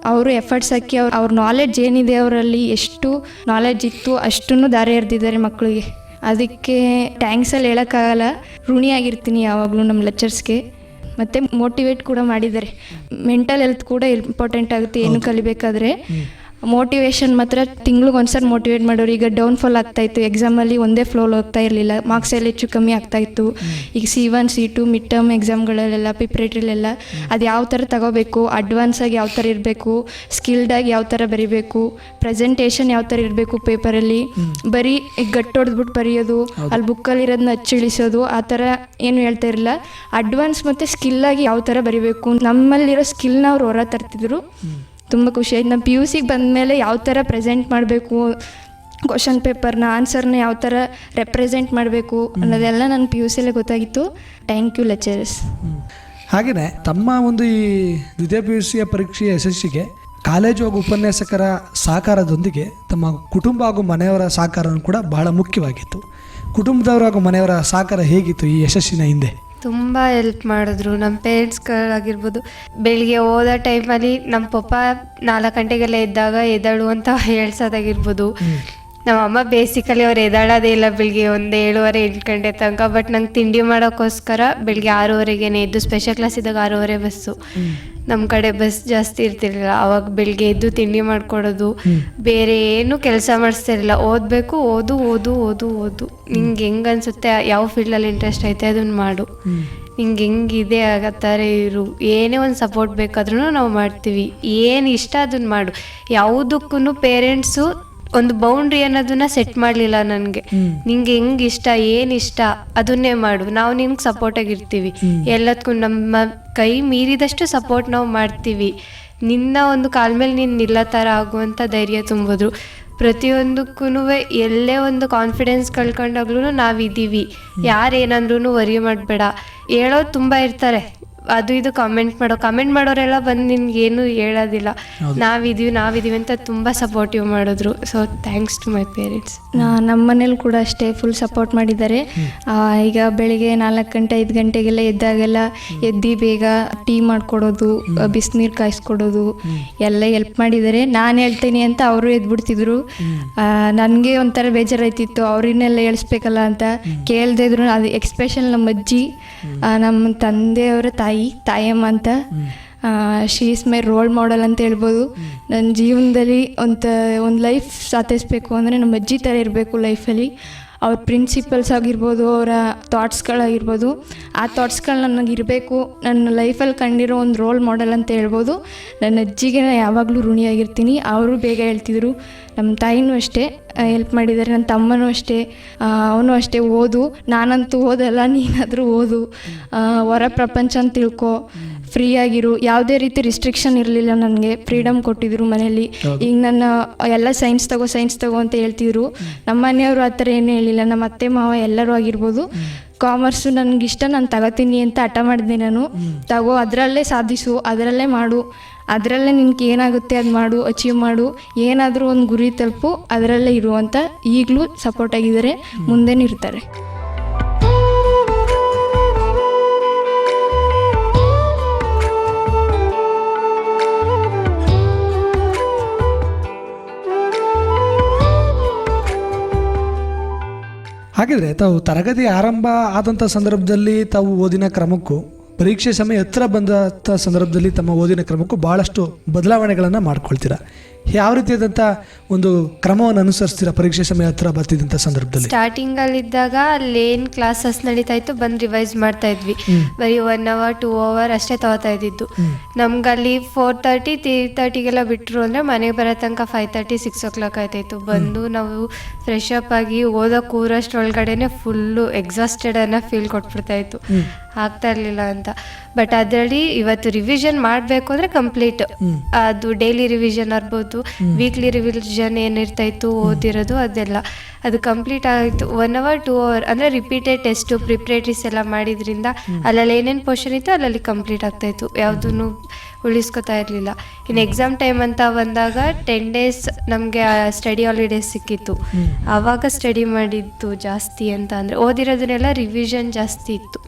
ಅವರು ಎಫರ್ಟ್ಸ್ ಹಾಕಿ ಅವ್ರ ನಾಲೆಡ್ಜ್ ಏನಿದೆ, ಅವರಲ್ಲಿ ಎಷ್ಟು ನಾಲೆಡ್ಜ್ ಇತ್ತು ಅಷ್ಟನ್ನು ದಾರಿ ಎರೆದಿದ್ದಾರೆ ಮಕ್ಕಳಿಗೆ. ಅದಕ್ಕೆ ಥ್ಯಾಂಕ್ಸಲ್ಲಿ ಹೇಳೋಕ್ಕಾಗಲ್ಲ, ಋಣಿಯಾಗಿರ್ತೀನಿ ಯಾವಾಗಲೂ ನಮ್ಮ ಲೆಕ್ಚರ್ಸ್ಗೆ. ಮತ್ತು ಮೋಟಿವೇಟ್ ಕೂಡ ಮಾಡಿದ್ದಾರೆ. ಮೆಂಟಲ್ ಹೆಲ್ತ್ ಕೂಡ ಇಂಪಾರ್ಟೆಂಟ್ ಆಗುತ್ತೆ ಏನು ಕಲಿಬೇಕಾದ್ರೆ. ಮೋಟಿವೇಶನ್ ಮಾತ್ರ ತಿಂಗ್ಳಿಗೊಂದ್ಸರಿ ಮೋಟಿವೇಟ್ ಮಾಡೋರು. ಈಗ ಡೌನ್ಫಾಲ್ ಆಗ್ತಾಯಿತ್ತು, ಎಕ್ಸಾಮಲ್ಲಿ ಒಂದೇ ಫ್ಲೋಲ್ ಹೋಗ್ತಾ ಇರಲಿಲ್ಲ, ಮಾರ್ಕ್ಸ್ ಎಲ್ಲ ಹೆಚ್ಚು ಕಮ್ಮಿ ಆಗ್ತಾಯಿತ್ತು. ಈಗ C1 C2 ಮಿಡ್ ಟರ್ಮ್ ಎಕ್ಸಾಮ್ಗಳಲ್ಲೆಲ್ಲ ಪ್ರಿಪ್ರೇಟ್ರಿಲೆಲ್ಲ ಅದು ಯಾವ ಥರ ತಗೋಬೇಕು, ಅಡ್ವಾನ್ಸಾಗಿ ಯಾವ ಥರ ಇರಬೇಕು, ಸ್ಕಿಲ್ಡಾಗಿ ಯಾವ ಥರ ಬರೀಬೇಕು, ಪ್ರೆಸೆಂಟೇಷನ್ ಯಾವ ಥರ ಇರಬೇಕು ಪೇಪರಲ್ಲಿ, ಬರೀ ಗಟ್ಟೊಡೆದ್ಬಿಟ್ಟು ಬರೆಯೋದು, ಅಲ್ಲಿ ಬುಕ್ಕಲ್ಲಿರೋದನ್ನ ಅಚ್ಚಿಳಿಸೋದು ಆ ಥರ ಏನು ಹೇಳ್ತಾ ಇರಲಿಲ್ಲ. ಅಡ್ವಾನ್ಸ್ ಮತ್ತು ಸ್ಕಿಲ್ಲಾಗಿ ಯಾವ ಥರ ಬರೀಬೇಕು, ನಮ್ಮಲ್ಲಿರೋ ಸ್ಕಿಲ್ನ ಅವ್ರು ಹೊರ ತರ್ತಿದ್ರು. ತುಂಬ ಖುಷಿ ಆಯ್ತು. ನಮ್ಮ PUCಗೆ ಬಂದಮೇಲೆ ಯಾವ ಥರ ಪ್ರೆಸೆಂಟ್ ಮಾಡಬೇಕು, ಕ್ವಶನ್ ಪೇಪರ್ನ ಆನ್ಸರ್ನ ಯಾವ ಥರ ರೆಪ್ರೆಸೆಂಟ್ ಮಾಡಬೇಕು ಅನ್ನೋದೆಲ್ಲ ನನ್ನ PUCಲೇ ಗೊತ್ತಾಗಿತ್ತು. Thank you lecturers. ಹಾಗೆಯೇ ತಮ್ಮ ಒಂದು ಈ ದ್ವಿತೀಯ PUCಯ ಪರೀಕ್ಷೆಯ ಯಶಸ್ಸಿಗೆ ಕಾಲೇಜು ಹಾಗೂ ಉಪನ್ಯಾಸಕರ ಸಹಕಾರದೊಂದಿಗೆ ತಮ್ಮ ಕುಟುಂಬ ಹಾಗೂ ಮನೆಯವರ ಸಹಕಾರನೂ ಕೂಡ ಬಹಳ ಮುಖ್ಯವಾಗಿತ್ತು. ಕುಟುಂಬದವರು ಹಾಗೂ ಮನೆಯವರ ಸಹಕಾರ ಹೇಗಿತ್ತು ಈ ಯಶಸ್ಸಿನ ಹಿಂದೆ? ತುಂಬ ಹೆಲ್ಪ್ ಮಾಡಿದ್ರು. ನಮ್ಮ ಪೇರೆಂಟ್ಸ್ಗಳಾಗಿರ್ಬೋದು, ಬೆಳಿಗ್ಗೆ ಓದೋ ಟೈಮಲ್ಲಿ ನಮ್ಮ ಪಪ್ಪ 4 ಗಂಟೆಗೆಲ್ಲ ಎದ್ದಾಗ ಎದ್ದಾಳು ಅಂತ ಹೇಳ್ಸೋದಾಗಿರ್ಬೋದು. ನಮ್ಮ ಅಮ್ಮ ಬೇಸಿಕಲಿ ಅವ್ರು ಎದ್ದಾಳೋದೇ ಇಲ್ಲ ಬೆಳಿಗ್ಗೆ 7:30 8 ಗಂಟೆ ತನಕ. ಬಟ್ ನಂಗೆ ತಿಂಡಿ ಮಾಡೋಕ್ಕೋಸ್ಕರ ಬೆಳಿಗ್ಗೆ 6:30ಗೆ ಎದ್ದು, ಸ್ಪೆಷಲ್ ಕ್ಲಾಸ್ ಇದ್ದಾಗ 6:30 ಬಸ್ಸು, ನಮ್ಮ ಕಡೆ ಬಸ್ ಜಾಸ್ತಿ ಇರ್ತಿರ್ಲಿಲ್ಲ. ಅವಾಗ ಬೆಳಿಗ್ಗೆ ಎದ್ದು ತಿಂಡಿ ಮಾಡ್ಕೊಡೋದು, ಬೇರೆ ಏನು ಕೆಲಸ ಮಾಡಿಸ್ತಿರಲಿಲ್ಲ. ಓದಬೇಕು, ಓದು ಓದು ಓದು ಓದು, ನಿಂಗೆ ಹೆಂಗೆ ಅನಿಸುತ್ತೆ, ಯಾವ ಫೀಲ್ಡಲ್ಲಿ ಇಂಟ್ರೆಸ್ಟ್ ಐತೆ ಅದನ್ನು ಮಾಡು, ನಿಂಗೆ ಹೆಂಗಿದೆ ಆಗತ್ತಾರೆ ಇರು, ಏನೇ ಒಂದು ಸಪೋರ್ಟ್ ಬೇಕಾದ್ರೂ ನಾವು ಮಾಡ್ತೀವಿ, ಏನು ಇಷ್ಟ ಅದನ್ನು ಮಾಡು. ಯಾವುದಕ್ಕೂ ಪೇರೆಂಟ್ಸು ಒಂದು ಬೌಂಡ್ರಿ ಅನ್ನೋದನ್ನ ಸೆಟ್ ಮಾಡಲಿಲ್ಲ ನನಗೆ. ನಿಂಗೆ ಹೆಂಗೆ ಇಷ್ಟ, ಏನು ಇಷ್ಟ ಅದನ್ನೇ ಮಾಡು, ನಾವು ನಿನ್ಗೆ ಸಪೋರ್ಟಾಗಿರ್ತೀವಿ, ಎಲ್ಲದಕ್ಕೂ ನಮ್ಮ ಕೈ ಮೀರಿದಷ್ಟು ಸಪೋರ್ಟ್ ನಾವು ಮಾಡ್ತೀವಿ, ನಿನ್ನ ಒಂದು ಕಾಲ ಮೇಲೆ ನೀನು ನಿಲ್ಲೋ ಥರ ಆಗುವಂಥ ಧೈರ್ಯ ತುಂಬಿದ್ರು. ಪ್ರತಿಯೊಂದಕ್ಕೂ ಎಲ್ಲೇ ಒಂದು ಕಾನ್ಫಿಡೆನ್ಸ್ ಕಳ್ಕೊಂಡಾಗ್ಲೂ ನಾವಿದ್ದೀವಿ, ಯಾರೇನಂದ್ರೂ ವರಿ ಮಾಡಬೇಡ. ಹೇಳೋರು ತುಂಬ ಇರ್ತಾರೆ, ಅದು ಇದು ಕಮೆಂಟ್ ಮಾಡೋರೆಲ್ಲ ಬಂದು ನಿನ್ಗೇನು ಹೇಳೋದಿಲ್ಲ, ನಾವಿದ್ದೀವಿ ಅಂತ ತುಂಬ ಸಪೋರ್ಟಿವ್ ಮಾಡಿದ್ರು. So thanks to my parents. ನಮ್ಮ ಮನೇಲಿ ಕೂಡ ಅಷ್ಟೇ ಫುಲ್ ಸಪೋರ್ಟ್ ಮಾಡಿದ್ದಾರೆ. ಈಗ ಬೆಳಿಗ್ಗೆ 4 ಗಂಟೆ 5 ಗಂಟೆಗೆಲ್ಲ ಎದ್ದಾಗೆಲ್ಲ ಎದ್ದು ಬೇಗ ಟೀ ಮಾಡಿಕೊಡೋದು, ಬಿಸಿನೀರು ಕಾಯಿಸ್ಕೊಡೋದು ಎಲ್ಲ ಹೆಲ್ಪ್ ಮಾಡಿದ್ದಾರೆ. ನಾನು ಹೇಳ್ತೀನಿ ಅಂತ ಅವರು ಎದ್ಬಿಡ್ತಿದ್ರು. ನನಗೆ ಒಂಥರ ಬೇಜಾರಾಯ್ತಿತ್ತು, ಅವ್ರನ್ನೆಲ್ಲ ಹೇಳಿಸ್ಬೇಕಲ್ಲ ಅಂತ. ಕೇಳದೇ ಇದ್ರು, ಅದು ಎಕ್ಸ್ಪೆಷಲ್ ನಮ್ಮ ಅಜ್ಜಿ, ನಮ್ಮ ತಂದೆಯವರ ತಾಯಮ್ಮ ಅಂತ, she is my role model ಅಂತ ಹೇಳ್ಬೋದು. ನನ್ನ ಜೀವನದಲ್ಲಿ ಒಂದು ಲೈಫ್ ಸಾಧಿಸ್ಬೇಕು ಅಂದರೆ ನಮ್ಮ ಅಜ್ಜಿ ಥರ ಇರಬೇಕು ಲೈಫಲ್ಲಿ. ಅವ್ರ ಪ್ರಿನ್ಸಿಪಲ್ಸ್ ಆಗಿರ್ಬೋದು, ಅವರ ಥಾಟ್ಸ್ಗಳಾಗಿರ್ಬೋದು, ಆ ಥಾಟ್ಸ್ಗಳು ನನಗಿರಬೇಕು. ನನ್ನ ಲೈಫಲ್ಲಿ ಕಂಡಿರೋ ಒಂದು ರೋಲ್ ಮಾಡೆಲ್ ಅಂತ ಹೇಳ್ಬೋದು. ನನ್ನ ಅಜ್ಜಿಗೆ ಯಾವಾಗಲೂ ಋಣಿಯಾಗಿರ್ತೀನಿ. ಅವರು ಬೇಗ ಹೇಳ್ತಿದ್ರು. ನಮ್ಮ ತಾಯಿನೂ ಅಷ್ಟೇ ಹೆಲ್ಪ್ ಮಾಡಿದ್ದಾರೆ. ನನ್ನ ತಮ್ಮನೂ ಅಷ್ಟೇ, ಅವನು ಅಷ್ಟೇ, ಓದು, ನಾನಂತೂ ಓದಲ್ಲ, ನೀನಾದರೂ ಓದು, ಹೊರ ಪ್ರಪಂಚ ಅಂತ ತಿಳ್ಕೊ, ಫ್ರೀ ಆಗಿರು. ಯಾವುದೇ ರೀತಿ ರಿಸ್ಟ್ರಿಕ್ಷನ್ ಇರಲಿಲ್ಲ, ನನಗೆ ಫ್ರೀಡಮ್ ಕೊಟ್ಟಿದ್ರು ಮನೇಲಿ. ಈಗ ನನ್ನ ಎಲ್ಲ ಸೈನ್ಸ್ ತಗೋ ಅಂತ ಹೇಳ್ತಿದ್ರು. ನಮ್ಮ ಮನೆಯವರು ಆ ಥರ ಏನೂ ಹೇಳಿಲ್ಲ. ನಮ್ಮ ಅತ್ತೆ ಮಾವ ಎಲ್ಲರೂ ಆಗಿರ್ಬೋದು, ಕಾಮರ್ಸು ನನಗಿಷ್ಟ, ನಾನು ತಗೋತೀನಿ ಅಂತ ಹಠ ಮಾಡಿದೆ. ನಾನು ತಗೋ, ಅದರಲ್ಲೇ ಸಾಧಿಸು, ಅದರಲ್ಲೇ ಮಾಡು, ಅದರಲ್ಲೇ ನಿನ್ಗೆ ಏನಾಗುತ್ತೆ ಅದು ಮಾಡು, ಅಚೀವ್ ಮಾಡು, ಏನಾದರೂ ಒಂದು ಗುರಿ ತಲುಪು, ಅದರಲ್ಲೇ ಇರು ಅಂತ ಈಗಲೂ ಸಪೋರ್ಟ್ ಆಗಿದ್ದಾರೆ, ಮುಂದೆನೂ ಇರ್ತಾರೆ. ಹಾಗಿದ್ರೆ ತಾವು ತರಗತಿ ಆರಂಭ ಆದಂಥ ಸಂದರ್ಭದಲ್ಲಿ ತಾವು ಓದಿನ ಕ್ರಮಕ್ಕೂ ಪರೀಕ್ಷೆ ಸಮಯ ಹತ್ರ ಬಂದಂಥ ಸಂದರ್ಭದಲ್ಲಿ ತಮ್ಮ ಓದಿನ ಕ್ರಮಕ್ಕೂ ಭಾಳಷ್ಟು ಬದಲಾವಣೆಗಳನ್ನು ಮಾಡ್ಕೊಳ್ತೀರಾ. ಯಾವ ರೀತಿಯಾದಂಥ ಒಂದು ಕ್ರಮವನ್ನು ಅನುಸರಿಸ್ತೀರಾ ಪರೀಕ್ಷೆ ಸಮಯ ಹತ್ರ ಬರ್ತಿದ್ದಂಥ ಸಂದರ್ಭದಲ್ಲಿ? ಸ್ಟಾರ್ಟಿಂಗಲ್ಲಿದ್ದಾಗ ಅಲ್ಲೇನು ಕ್ಲಾಸಸ್ ನಡೀತಾ ಇತ್ತು ಬಂದು ರಿವೈಸ್ ಮಾಡ್ತಾ ಇದ್ವಿ. ಬರೀ 1 hour 2 hour ಅಷ್ಟೇ ತಗೋತಾ ಇದ್ದಿದ್ದು. ನಮ್ಗಲ್ಲಿ 4:30 3:30ಗೆಲ್ಲ ಬಿಟ್ಟರು ಅಂದರೆ ಮನೆಗೆ ಬರೋ ತನಕ 5:30 6 o'clock ಆಯ್ತಾಯಿತ್ತು. ಬಂದು ನಾವು ಫ್ರೆಶ್ ಅಪ್ ಆಗಿ ಓದೋ ಕೂರಷ್ಟರೊಳಗಡೆನೆ ಫುಲ್ಲು ಎಕ್ಸಾಸ್ಟೆಡ್ ಅನ್ನೋ ಫೀಲ್ ಕೊಟ್ಬಿಡ್ತಾಯಿತ್ತು, ಆಗ್ತಾ ಇರಲಿಲ್ಲ ಅಂತ. ಬಟ್ ಅದರಲ್ಲಿ ಇವತ್ತು ರಿವಿಷನ್ ಮಾಡಬೇಕು ಅಂದರೆ ಕಂಪ್ಲೀಟ್ ಅದು ಡೈಲಿ ರಿವಿಷನ್ ಇರ್ಬೋದು, ಆಯಿತು. ವೀಕ್ಲಿ ರಿವಿಷನ್ ಏನಿರ್ತಾ ಇತ್ತು ಓದಿರೋದು ಅದೆಲ್ಲ ಅದು ಕಂಪ್ಲೀಟ್ ಆಯಿತು. 1 hour 2 hour ಅಂದರೆ ರಿಪೀಟೆಡ್ ಟೆಸ್ಟು ಪ್ರಿಪ್ರೇಟರೀಸ್ ಎಲ್ಲ ಮಾಡಿದ್ರಿಂದ ಅಲ್ಲಲ್ಲಿ ಏನೇನು ಪೋರ್ಷನ್ ಇತ್ತು ಅಲ್ಲಲ್ಲಿ ಕಂಪ್ಲೀಟ್ ಆಗ್ತಾಯಿತ್ತು, ಯಾವುದೂ ಉಳಿಸ್ಕೊತಾ ಇರಲಿಲ್ಲ. ಇನ್ನು ಎಕ್ಸಾಮ್ ಟೈಮ್ ಅಂತ ಬಂದಾಗ 10 days ನಮಗೆ ಸ್ಟಡಿ ಹಾಲಿಡೇಸ್ ಸಿಕ್ಕಿತ್ತು. ಆವಾಗ ಸ್ಟಡಿ ಮಾಡಿದ್ದು ಜಾಸ್ತಿ ಅಂತ ಅಂದರೆ ಓದಿರೋದನ್ನೆಲ್ಲ ರಿವಿಷನ್ ಜಾಸ್ತಿ ಇತ್ತು.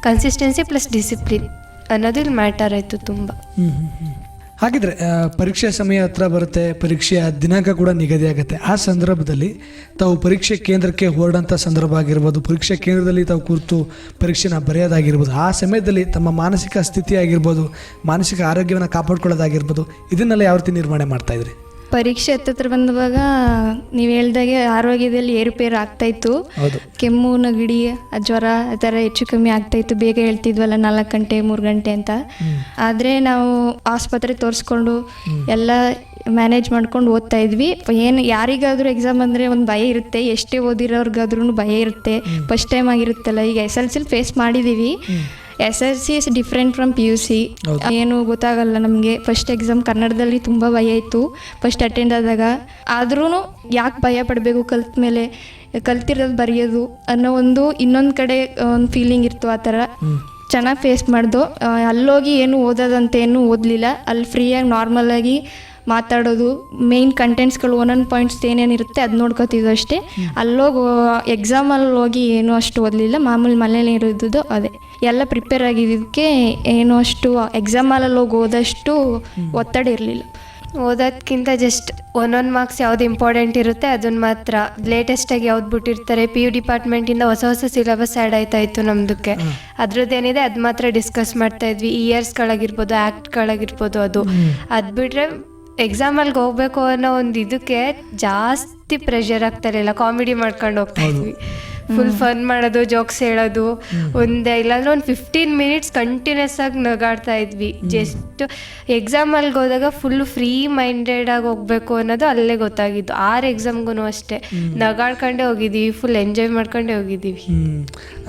ಕನ್ಸಿಸ್ಟೆನ್ಸಿ ಪ್ಲಸ್ ಡಿಸಿಪ್ಲಿನ್ ಅನ್ನೋದು ಇಲ್ಲಿ ಮ್ಯಾಟರ್ ಆಯಿತು ತುಂಬ. ಹಾಗಿದ್ರೆ ಪರೀಕ್ಷೆ ಸಮಯ ಹತ್ರ ಬರುತ್ತೆ, ಪರೀಕ್ಷೆಯ ದಿನಾಂಕ ಕೂಡ ನಿಗದಿ ಆಗುತ್ತೆ. ಆ ಸಂದರ್ಭದಲ್ಲಿ ತಾವು ಪರೀಕ್ಷೆ ಕೇಂದ್ರಕ್ಕೆ ಹೊರಡಂಥ ಸಂದರ್ಭ ಆಗಿರ್ಬೋದು, ಪರೀಕ್ಷೆ ಕೇಂದ್ರದಲ್ಲಿ ತಾವು ಕೂತು ಪರೀಕ್ಷೆನ ಬರೆಯೋದಾಗಿರ್ಬೋದು, ಆ ಸಮಯದಲ್ಲಿ ತಮ್ಮ ಮಾನಸಿಕ ಸ್ಥಿತಿ ಆಗಿರ್ಬೋದು, ಮಾನಸಿಕ ಆರೋಗ್ಯವನ್ನು ಕಾಪಾಡ್ಕೊಳ್ಳೋದಾಗಿರ್ಬೋದು, ಇದನ್ನೆಲ್ಲ ಯಾವ ರೀತಿ ನಿರ್ವಹಣೆ ಮಾಡ್ತಾಯಿದ್ರಿ? ಪರೀಕ್ಷೆ ಹತ್ತಿರ ಬಂದವಾಗ ನೀವು ಹೇಳ್ದಾಗೆ ಆರೋಗ್ಯದಲ್ಲಿ ಏರುಪೇರು ಆಗ್ತಾಯಿತ್ತು. ಕೆಮ್ಮು, ನೆಗಡಿ, ಜ್ವರ ಆ ಥರ ಹೆಚ್ಚು ಕಮ್ಮಿ ಆಗ್ತಾಯಿತ್ತು. ಬೇಗ ಹೇಳ್ತಿದ್ವಲ್ಲ 4 ಗಂಟೆ 3 ಗಂಟೆ ಅಂತ. ಆದರೆ ನಾವು ಆಸ್ಪತ್ರೆ ತೋರಿಸ್ಕೊಂಡು ಎಲ್ಲ ಮ್ಯಾನೇಜ್ ಮಾಡ್ಕೊಂಡು ಓದ್ತಾ ಇದ್ವಿ. ಏನು ಯಾರಿಗಾದರೂ ಎಕ್ಸಾಮ್ ಅಂದರೆ ಒಂದು ಭಯ ಇರುತ್ತೆ, ಎಷ್ಟೇ ಓದಿರೋರ್ಗಾದ್ರೂ ಭಯ ಇರುತ್ತೆ. ಫಸ್ಟ್ ಟೈಮ್ ಆಗಿರುತ್ತಲ್ಲ, ಈಗ SLC ಫೇಸ್ ಮಾಡಿದ್ದೀವಿ. SLC is different from PUC. ಏನು ಗೊತ್ತಾಗಲ್ಲ ನಮಗೆ. ಫಸ್ಟ್ ಎಕ್ಸಾಮ್ ಕನ್ನಡದಲ್ಲಿ ತುಂಬ ಭಯ ಇತ್ತು ಫಸ್ಟ್ ಅಟೆಂಡ್ ಆದಾಗ. ಆದ್ರೂ ಯಾಕೆ ಭಯ ಪಡಬೇಕು, ಕಲ್ತ ಮೇಲೆ ಕಲ್ತಿರೋದು ಬರೆಯೋದು ಅನ್ನೋ ಇನ್ನೊಂದು ಕಡೆ ಒಂದು ಫೀಲಿಂಗ್ ಇತ್ತು. ಆ ಥರ ಚೆನ್ನಾಗಿ ಫೇಸ್ ಮಾಡ್ದು. ಅಲ್ಲೋಗಿ ಏನು ಓದೋದಂತ ಏನು ಓದಲಿಲ್ಲ. ಅಲ್ಲಿ ಫ್ರೀಯಾಗಿ ನಾರ್ಮಲಾಗಿ ಮಾತಾಡೋದು, ಮೇಯ್ನ್ ಕಂಟೆಂಟ್ಸ್ಗಳು ಒಂದೊಂದು ಪಾಯಿಂಟ್ಸ್ ಏನೇನಿರುತ್ತೆ ಅದು ನೋಡ್ಕೋತಿದ್ದು ಅಷ್ಟೇ. ಅಲ್ಲೋಗಿ ಎಕ್ಸಾಮಲ್ಲಿ ಹೋಗಿ ಏನೂ ಅಷ್ಟು ಓದಲಿಲ್ಲ. ಮಾಮೂಲಿ ಮನೇಲಿ ಇರೋದು ಅದೇ ಎಲ್ಲ ಪ್ರಿಪೇರ್ ಆಗಿದ್ದಕ್ಕೆ ಏನೋ ಅಷ್ಟು ಎಕ್ಸಾಮಲ್ಲಿ ಹೋಗಿ ಓದಷ್ಟು ಒತ್ತಡ ಇರಲಿಲ್ಲ. ಓದೋದಕ್ಕಿಂತ ಜಸ್ಟ್ ಒಂದೊಂದು ಮಾರ್ಕ್ಸ್ ಯಾವ್ದು ಇಂಪಾರ್ಟೆಂಟ್ ಇರುತ್ತೆ ಅದನ್ನು ಮಾತ್ರ, ಲೇಟೆಸ್ಟಾಗಿ ಯಾವ್ದು ಬಿಟ್ಟಿರ್ತಾರೆ, PU ಡಿಪಾರ್ಟ್ಮೆಂಟಿಂದ ಹೊಸ ಸಿಲೆಬಸ್ ಆ್ಯಡ್ ಆಯ್ತಾ ಇತ್ತು ನಮ್ಮದಕ್ಕೆ, ಅದ್ರದ್ದೇನಿದೆ ಅದು ಮಾತ್ರ ಡಿಸ್ಕಸ್ ಮಾಡ್ತಾ ಇದ್ವಿ. ಇಯರ್ಸ್ಗಳಾಗಿರ್ಬೋದು, ಆ್ಯಕ್ಟ್ಗಳಾಗಿರ್ಬೋದು, ಅದು ಬಿಟ್ಟರೆ ಎಕ್ಸಾಮಲ್ಲಿ ಹೋಗ್ಬೇಕು ಅನ್ನೋ ಒಂದು ಇದಕ್ಕೆ ಜಾಸ್ತಿ ಪ್ರೆಷರ್ ಆಗ್ತಾ ಇರಲಿಲ್ಲ. ಕಾಮಿಡಿ ಮಾಡ್ಕೊಂಡು ಹೋಗ್ತಾ ಇದ್ವಿ. ಫುಲ್ ಫನ್ ಮಾಡೋದು, ಜೋಕ್ಸ್ ಹೇಳೋದು, ಇಲ್ಲಾಂದ್ರೆ ಒಂದು 15 minutes ಕಂಟಿನ್ಯೂಸ್ ಆಗಿ ನಗಾಡ್ತಾ ಇದ್ವಿ. ಜಸ್ಟ್ ಎಕ್ಸಾಮಲ್ಲಿ ಹೋದಾಗ ಫುಲ್ ಫ್ರೀ ಮೈಂಡೆಡ್ ಆಗಿ ಹೋಗ್ಬೇಕು ಅನ್ನೋದು ಅಲ್ಲೇ ಗೊತ್ತಾಗಿದ್ದು. 6 ಎಕ್ಸಾಮ್ಗೂ ಅಷ್ಟೇ ನಗಾಡ್ಕೊಂಡೇ ಹೋಗಿದ್ದೀವಿ, ಫುಲ್ ಎಂಜಾಯ್ ಮಾಡ್ಕೊಂಡೇ ಹೋಗಿದ್ದೀವಿ.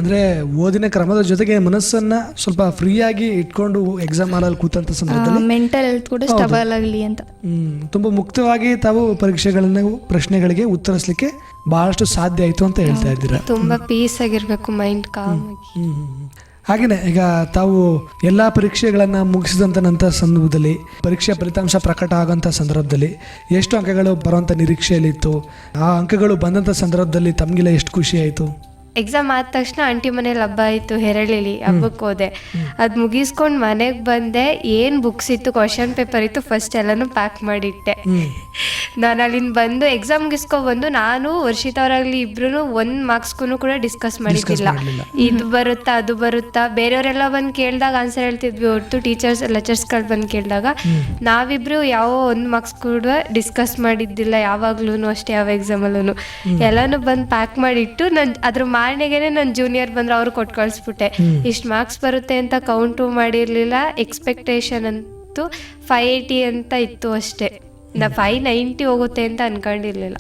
ಅಂದರೆ ಓದಿನ ಕ್ರಮದ ಜೊತೆಗೆ ಮನಸ್ಸನ್ನು ಸ್ವಲ್ಪ ಫ್ರೀಯಾಗಿ ಇಟ್ಕೊಂಡು ಎಕ್ಸಾಮ್ ಹಾಲಲ್ಲಿ ಕೂತಂಥ ಸಂದರ್ಭದಲ್ಲಿ ಮೆಂಟಲ್ ಹೆಲ್ತ್ ಕೂಡ ಸ್ಟೇಬಲ್ ಆಗಲಿ ಅಂತ ತುಂಬ ಮುಕ್ತವಾಗಿ ತಾವು ಪ್ರಶ್ನೆಗಳಿಗೆ ಉತ್ತರಿಸಲಿಕ್ಕೆ ಬಹಳಷ್ಟು ಸಾಧ್ಯ ಆಯಿತು ಅಂತ ಹೇಳ್ತಾ ಇದ್ದೀರಾ. ತುಂಬ ಪೀಸ್ ಆಗಿರಬೇಕು ಮೈಂಡ್, ಕಾಮ್ ಆಗಿ. ಹಾಗೆಯೇ ಈಗ ತಾವು ಎಲ್ಲ ಪರೀಕ್ಷೆಗಳನ್ನು ಮುಗಿಸಿದಂಥ ನಂತರ ಸಂದರ್ಭದಲ್ಲಿ ಪರೀಕ್ಷೆ ಫಲಿತಾಂಶ ಪ್ರಕಟ ಆಗೋಂಥ ಸಂದರ್ಭದಲ್ಲಿ ಎಷ್ಟು ಅಂಕಗಳು ಬರುವಂಥ ನಿರೀಕ್ಷೆಯಲ್ಲಿತ್ತು? ಆ ಅಂಕಗಳು ಬಂದಂಥ ಸಂದರ್ಭದಲ್ಲಿ ತಮಗೆಲ್ಲ ಎಷ್ಟು ಖುಷಿ ಆಯಿತು? ಎಕ್ಸಾಮ್ ಆದ ತಕ್ಷಣ ಆಂಟಿ ಮನೇಲಿ ಹಬ್ಬ ಆಯಿತು, ಹೆರಳಿಲಿ ಹಬ್ಬಕ್ಕೆ ಹೋದೆ. ಅದು ಮುಗಿಸ್ಕೊಂಡು ಮನೆಗೆ ಬಂದೆ. ಏನು ಬುಕ್ಸ್ ಇತ್ತು, ಕ್ವಶನ್ ಪೇಪರ್ ಇತ್ತು, ಫಸ್ಟ್ ಎಲ್ಲನೂ ಪ್ಯಾಕ್ ಮಾಡಿಟ್ಟೆ. ನಾನು ಅಲ್ಲಿಂದ ಬಂದು ಎಕ್ಸಾಮ್ ಮುಗಿಸ್ಕೊಬಂದು ನಾನು ವರ್ಷಿತ ಅವರಾಗಲಿ ಇಬ್ರು 1 ಮಾರ್ಕ್ಸ್ಗೂ ಕೂಡ ಡಿಸ್ಕಸ್ ಮಾಡಿದ್ದಿಲ್ಲ. ಇದು ಬರುತ್ತಾ ಅದು ಬರುತ್ತಾ, ಬೇರೆಯವರೆಲ್ಲ ಬಂದು ಕೇಳಿದಾಗ ಆನ್ಸರ್ ಹೇಳ್ತಿದ್ವಿ ಹೊರತು ಟೀಚರ್ಸ್ ಲೆಕ್ಚರ್ಸ್ಗಳು ಬಂದು ಕೇಳಿದಾಗ ನಾವಿಬ್ರು ಯಾವ 1 ಮಾರ್ಕ್ಸ್ ಕೂಡ ಡಿಸ್ಕಸ್ ಮಾಡಿದ್ದಿಲ್ಲ ಯಾವಾಗ್ಲೂ ಅಷ್ಟೇ. ಯಾವ ಎಕ್ಸಾಮಲ್ಲೂ ಎಲ್ಲನೂ ಬಂದು ಪ್ಯಾಕ್ ಮಾಡಿಟ್ಟು ನಾನು ಅದ್ರ ಮಾರನೆಗೇನೆ ನನ್ನ ಜೂನಿಯರ್ ಬಂದ್ರೆ ಅವ್ರು ಕೊಟ್ಟು ಕಳಿಸ್ಬಿಟ್ಟೆ. ಇಷ್ಟು ಮಾರ್ಕ್ಸ್ ಬರುತ್ತೆ ಅಂತ ಕೌಂಟು ಮಾಡಿರಲಿಲ್ಲ. ಎಕ್ಸ್ಪೆಕ್ಟೇಷನ್ ಅಂತೂ 580 ಅಂತ ಇತ್ತು ಅಷ್ಟೇ. 590 ಹೋಗುತ್ತೆ ಅಂತ ಅನ್ಕೊಂಡಿರ್ಲಿಲ್ಲ.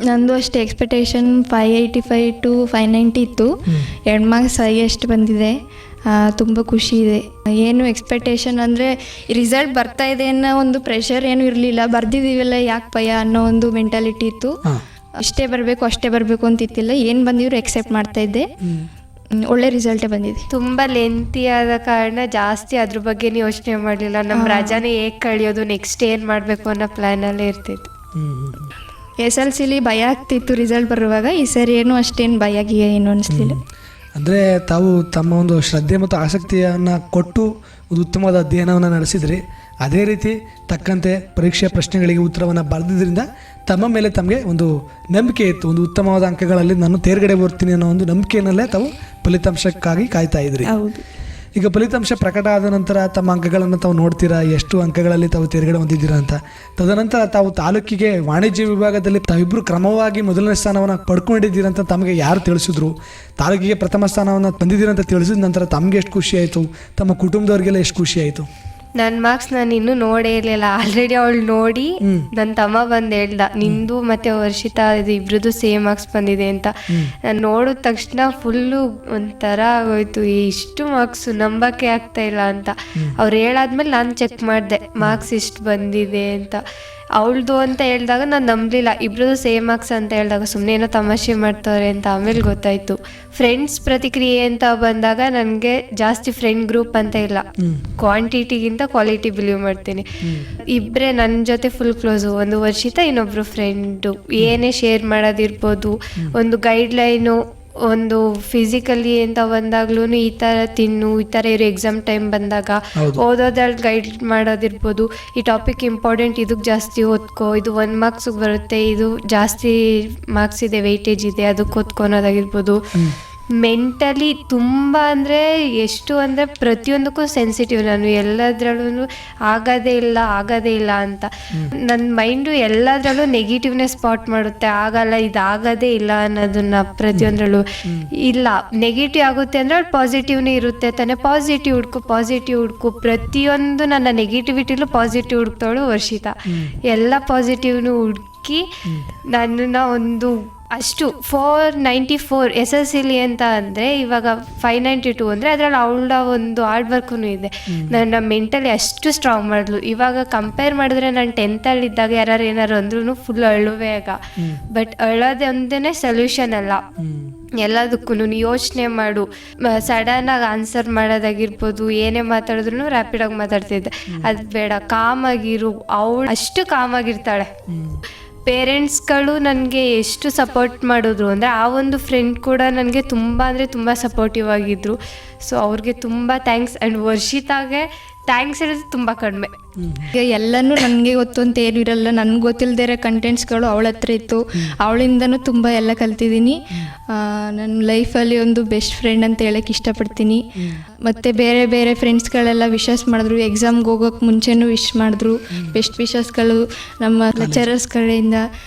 ನಂದು ಅಷ್ಟೇ ಎಕ್ಸ್ಪೆಕ್ಟೇಷನ್ 585 to 590 ಇತ್ತು. 2 ಮಾರ್ಕ್ಸ್ ಹೈಯೆಸ್ಟ್ ಬಂದಿದೆ. ತುಂಬ ಖುಷಿ ಇದೆ. ಏನು ಎಕ್ಸ್ಪೆಕ್ಟೇಷನ್ ಅಂದರೆ ರಿಸಲ್ಟ್ ಬರ್ತಾ ಇದೆ ಅನ್ನೋ ಒಂದು ಪ್ರೆಷರ್ ಏನು ಇರಲಿಲ್ಲ. ಬರ್ದಿದ್ದೀವಲ್ಲ ಯಾಕೆ ಭಯ ಅನ್ನೋ ಒಂದು ಮೆಂಟಾಲಿಟಿ ಇತ್ತು. ಇಷ್ಟೇ ಬರಬೇಕು ಅಷ್ಟೇ ಬರಬೇಕು ಅಂತಿತ್ತಿಲ್ಲ. ಏನು ಬಂದಿದ್ರು ಎಕ್ಸೆಪ್ಟ್ ಮಾಡ್ತಾ ಇದ್ದೆ. ಒಳ್ಳೆ ರಿಸಲ್ಟೇ ಬಂದಿದೆ. ತುಂಬ ಲೆಂತಿ ಆದ ಕಾರಣ ಜಾಸ್ತಿ ಅದ್ರ ಬಗ್ಗೆ ಯೋಚನೆ ಮಾಡಲಿಲ್ಲ. ನಮ್ಮ ರಜಾನೇ ಹೇಗೆ ಕಳಿಯೋದು, ನೆಕ್ಸ್ಟ್ ಏನು ಮಾಡಬೇಕು ಅನ್ನೋ ಪ್ಲ್ಯಾನಲ್ಲೇ ಇರ್ತಿತ್ತು. SLCಲಿ ಭಯ ಆಗ್ತಿತ್ತು ರಿಸಲ್ಟ್ ಬರುವಾಗ. ಈ ಸರಿ ಏನು ಅಷ್ಟೇನು ಭಯ ಏನು ಅನಿಸ್ಲಿಲ್ಲ. ಅಂದರೆ ತಾವು ತಮ್ಮ ಒಂದು ಶ್ರದ್ಧೆ ಮತ್ತು ಆಸಕ್ತಿಯನ್ನು ಕೊಟ್ಟು ಒಂದು ಉತ್ತಮವಾದ ಅಧ್ಯಯನವನ್ನು ನಡೆಸಿದ್ರಿ. ಅದೇ ರೀತಿ ತಕ್ಕಂತೆ ಪರೀಕ್ಷೆಯ ಪ್ರಶ್ನೆಗಳಿಗೆ ಉತ್ತರವನ್ನು ಬರೆದಿದ್ದರಿಂದ ತಮ್ಮ ಮೇಲೆ ತಮಗೆ ಒಂದು ನಂಬಿಕೆ ಇತ್ತು. ಒಂದು ಉತ್ತಮವಾದ ಅಂಕಗಳಲ್ಲಿ ನಾನು ತೇರ್ಗಡೆ ಬರ್ತೀನಿ ಅನ್ನೋ ಒಂದು ನಂಬಿಕೆಯಲ್ಲೇ ತಾವು ಫಲಿತಾಂಶಕ್ಕಾಗಿ ಕಾಯ್ತಾ ಇದ್ರಿ. ಈಗ ಫಲಿತಾಂಶ ಪ್ರಕಟ ಆದ ನಂತರ ತಮ್ಮ ಅಂಕಗಳನ್ನು ತಾವು ನೋಡ್ತೀರಾ, ಎಷ್ಟು ಅಂಕಗಳಲ್ಲಿ ತಾವು ತೇರ್ಗಡೆ ಹೊಂದಿದ್ದೀರಾ ಅಂತ. ತದನಂತರ ತಾವು ತಾಲೂಕಿಗೆ ವಾಣಿಜ್ಯ ವಿಭಾಗದಲ್ಲಿ ತಾವಿಬ್ಬರು ಕ್ರಮವಾಗಿ ಮೊದಲನೇ ಸ್ಥಾನವನ್ನು ಪಡ್ಕೊಂಡಿದ್ದೀರಂತ ತಮಗೆ ಯಾರು ತಿಳಿಸಿದ್ರು? ತಾಲೂಕಿಗೆ ಪ್ರಥಮ ಸ್ಥಾನವನ್ನು ತಂದಿದ್ದೀರಂತ ತಿಳಿಸಿದ ನಂತರ ತಮಗೆ ಎಷ್ಟು ಖುಷಿ ಆಯಿತು? ತಮ್ಮ ಕುಟುಂಬದವ್ರಿಗೆಲ್ಲ ಎಷ್ಟು ಖುಷಿ ಆಯಿತು? ನನ್ನ ಮಾರ್ಕ್ಸ್ ನಾನು ಇನ್ನೂ ನೋಡೇ ಇರಲಿಲ್ಲ. ಆಲ್ರೆಡಿ ಅವಳು ನೋಡಿ ನನ್ನ ತಮ್ಮ ಬಂದು ಹೇಳ್ದ, ನಿಂದು ಮತ್ತು ವರ್ಷಿತಾ ಇದು ಇಬ್ರದ್ದು ಸೇಮ್ ಮಾರ್ಕ್ಸ್ ಬಂದಿದೆ ಅಂತ. ನಾನು ನೋಡಿದ ತಕ್ಷಣ ಫುಲ್ಲು ಒಂಥರ ಆಗೋಯ್ತು, ಇಷ್ಟು ಮಾರ್ಕ್ಸು ನಂಬಕ್ಕೆ ಆಗ್ತಾ ಇಲ್ಲ ಅಂತ. ಅವ್ರು ಹೇಳಾದ್ಮೇಲೆ ನಾನು ಚೆಕ್ ಮಾಡಿದೆ ಮಾರ್ಕ್ಸ್ ಇಷ್ಟು ಬಂದಿದೆ ಅಂತ. ಅವಳದು ಅಂತ ಹೇಳಿದಾಗ ನಾನು ನಂಬಲಿಲ್ಲ, ಇಬ್ರದ್ದು ಸೇಮ್ ಮಾರ್ಕ್ಸ್ ಅಂತ ಹೇಳಿದಾಗ ಸುಮ್ಮನೆ ಏನೋ ತಮಾಷೆ ಮಾಡ್ತಾರೆ ಅಂತ. ಆಮೇಲೆ ಗೊತ್ತಾಯಿತು. ಫ್ರೆಂಡ್ಸ್ ಪ್ರತಿಕ್ರಿಯೆ ಅಂತ ಬಂದಾಗ ನನಗೆ ಜಾಸ್ತಿ ಫ್ರೆಂಡ್ ಗ್ರೂಪ್ ಅಂತ ಇಲ್ಲ, ಕ್ವಾಂಟಿಟಿಗಿಂತ ಕ್ವಾಲಿಟಿ ಬಿಲೀವ್ ಮಾಡ್ತೀನಿ. ಇಬ್ಬರೇ ನನ್ನ ಜೊತೆ ಫುಲ್ ಕ್ಲೋಸು, ಒಂದು ವರ್ಷಿತ, ಇನ್ನೊಬ್ರು ಫ್ರೆಂಡು. ಏನೇ ಶೇರ್ ಮಾಡೋದಿರ್ಬೋದು, ಒಂದು ಗೈಡ್ಲೈನು, ಒಂದು ಫಿಸಿಕಲಿ ಅಂತ ಬಂದಾಗ್ಲೂ ಈ ಥರ ತಿನ್ನು, ಈ ಥರ ಇರೋ ಎಕ್ಸಾಮ್ ಟೈಮ್ ಬಂದಾಗ ಓದೋದ್ರಲ್ಲಿ ಗೈಡ್ ಮಾಡೋದಿರ್ಬೋದು. ಈ ಟಾಪಿಕ್ ಇಂಪಾರ್ಟೆಂಟ್, ಇದಕ್ಕೆ ಜಾಸ್ತಿ ಓದ್ಕೋ, ಇದು 1 ಮಾರ್ಕ್ಸಿಗೆ ಬರುತ್ತೆ, ಇದು ಜಾಸ್ತಿ ಮಾರ್ಕ್ಸ್ ಇದೆ, ವೆಯ್ಟೇಜ್ ಇದೆ, ಅದಕ್ಕೆ ಓದ್ಕೊಳೋದಾಗಿರ್ಬೋದು. ಮೆಂಟಲಿ ತುಂಬ ಅಂದರೆ ಎಷ್ಟು ಅಂದರೆ ಪ್ರತಿಯೊಂದಕ್ಕೂ ಸೆನ್ಸಿಟಿವ್ ನಾನು. ಎಲ್ಲದರಲ್ಲೂ ಆಗೋದೇ ಇಲ್ಲ ಅಂತ ನನ್ನ ಮೈಂಡು ಎಲ್ಲದರಲ್ಲೂ ನೆಗೆಟಿವ್ನೇ ಸ್ಪಾಟ್ ಮಾಡುತ್ತೆ. ಆಗಲ್ಲ, ಇದಾಗೋದೇ ಇಲ್ಲ ಅನ್ನೋದನ್ನ ಪ್ರತಿಯೊಂದರಲ್ಲೂ. ಇಲ್ಲ, ನೆಗೆಟಿವ್ ಆಗುತ್ತೆ ಅಂದರೆ ಅವ್ಳು ಪಾಸಿಟಿವ್ನೇ ಇರುತ್ತೆ ತಾನೆ. ಪಾಸಿಟಿವ್ ಹುಡ್ಕು. ಪ್ರತಿಯೊಂದು ನನ್ನ ನೆಗೆಟಿವಿಟಿಲೂ ಪಾಸಿಟಿವ್ ಹುಡ್ಕ್ತವಳು ವರ್ಷಿತಾ. ಎಲ್ಲ ಪಾಸಿಟಿವ್ನು ಹುಡುಕಿ ನನ್ನನ್ನು ಒಂದು ಅಷ್ಟು 494 SSLC ಅಂತ ಅಂದರೆ ಇವಾಗ 592 ಅಂದರೆ ಅದರಲ್ಲಿ ಅವಳ ಒಂದು ಹಾರ್ಡ್ ವರ್ಕೂ ಇದೆ. ನನ್ನ ಮೆಂಟಲಿ ಅಷ್ಟು ಸ್ಟ್ರಾಂಗ್ ಮಾಡಿದ್ಲು. ಇವಾಗ ಕಂಪೇರ್ ಮಾಡಿದ್ರೆ ನಾನು 10th ಇದ್ದಾಗ ಯಾರು ಏನಾರು ಅಂದ್ರೂ ಫುಲ್ ಅಳುವೆ ಆಗ. ಬಟ್ ಅಳೋದೇ ಒಂದೇ ಸೊಲ್ಯೂಷನ್ ಅಲ್ಲ, ಎಲ್ಲದಕ್ಕೂ ಯೋಚನೆ ಮಾಡು. ಸಡನ್ನಾಗಿ ಆನ್ಸರ್ ಮಾಡೋದಾಗಿರ್ಬೋದು, ಏನೇ ಮಾತಾಡಿದ್ರು ರ್ಯಾಪಿಡಾಗಿ ಮಾತಾಡ್ತಿದ್ದೆ, ಅದು ಬೇಡ, ಕಾಮಾಗಿರು. ಅವಳು ಅಷ್ಟು ಕಾಮಾಗಿರ್ತಾಳೆ. ಪೇರೆಂಟ್ಸ್ಗಳು ನನಗೆ ಎಷ್ಟು ಸಪೋರ್ಟ್ ಮಾಡಿದ್ರು ಅಂದರೆ, ಆ ಒಂದು ಫ್ರೆಂಡ್ ಕೂಡ ನನಗೆ ತುಂಬ ಅಂದರೆ ತುಂಬ ಸಪೋರ್ಟಿವ್ ಆಗಿದ್ದರು. ಸೊ ಅವ್ರಿಗೆ ತುಂಬ ಥ್ಯಾಂಕ್ಸ್. ಆ್ಯಂಡ್ ವರ್ಷಿತಾಗೆ ಥ್ಯಾಂಕ್ಸ್ ಹೇಳಿದ್ರೆ ತುಂಬ ಕಡಿಮೆ. ಈಗ ಎಲ್ಲನೂ ನನಗೆ ಗೊತ್ತು ಅಂತ ಏನೂ ಇರಲ್ಲ, ನನಗೆ ಗೊತ್ತಿಲ್ಲದೇ ಇರೋ ಕಂಟೆಂಟ್ಸ್ಗಳು ಅವಳ ಹತ್ರ ಇತ್ತು. ಅವಳಿಂದನೂ ತುಂಬ ಎಲ್ಲ ಕಲ್ತಿದ್ದೀನಿ. ನನ್ನ ಲೈಫಲ್ಲಿ ಒಂದು ಬೆಸ್ಟ್ ಫ್ರೆಂಡ್ ಅಂತ ಹೇಳೋಕ್ಕೆ ಇಷ್ಟಪಡ್ತೀನಿ. ಮತ್ತು ಬೇರೆ ಬೇರೆ ಫ್ರೆಂಡ್ಸ್ಗಳೆಲ್ಲ ವಿಶಸ್ ಮಾಡಿದ್ರು, ಎಕ್ಸಾಮ್ಗೆ ಹೋಗೋಕ್ಕೆ ಮುಂಚೆನೂ ವಿಶ್ ಮಾಡಿದ್ರು. ಬೆಸ್ಟ್ ವಿಶಸ್ಗಳು ನಮ್ಮ ಲೆಕ್ಚರರ್ಸ್ ಕಡೆಯಿಂದ,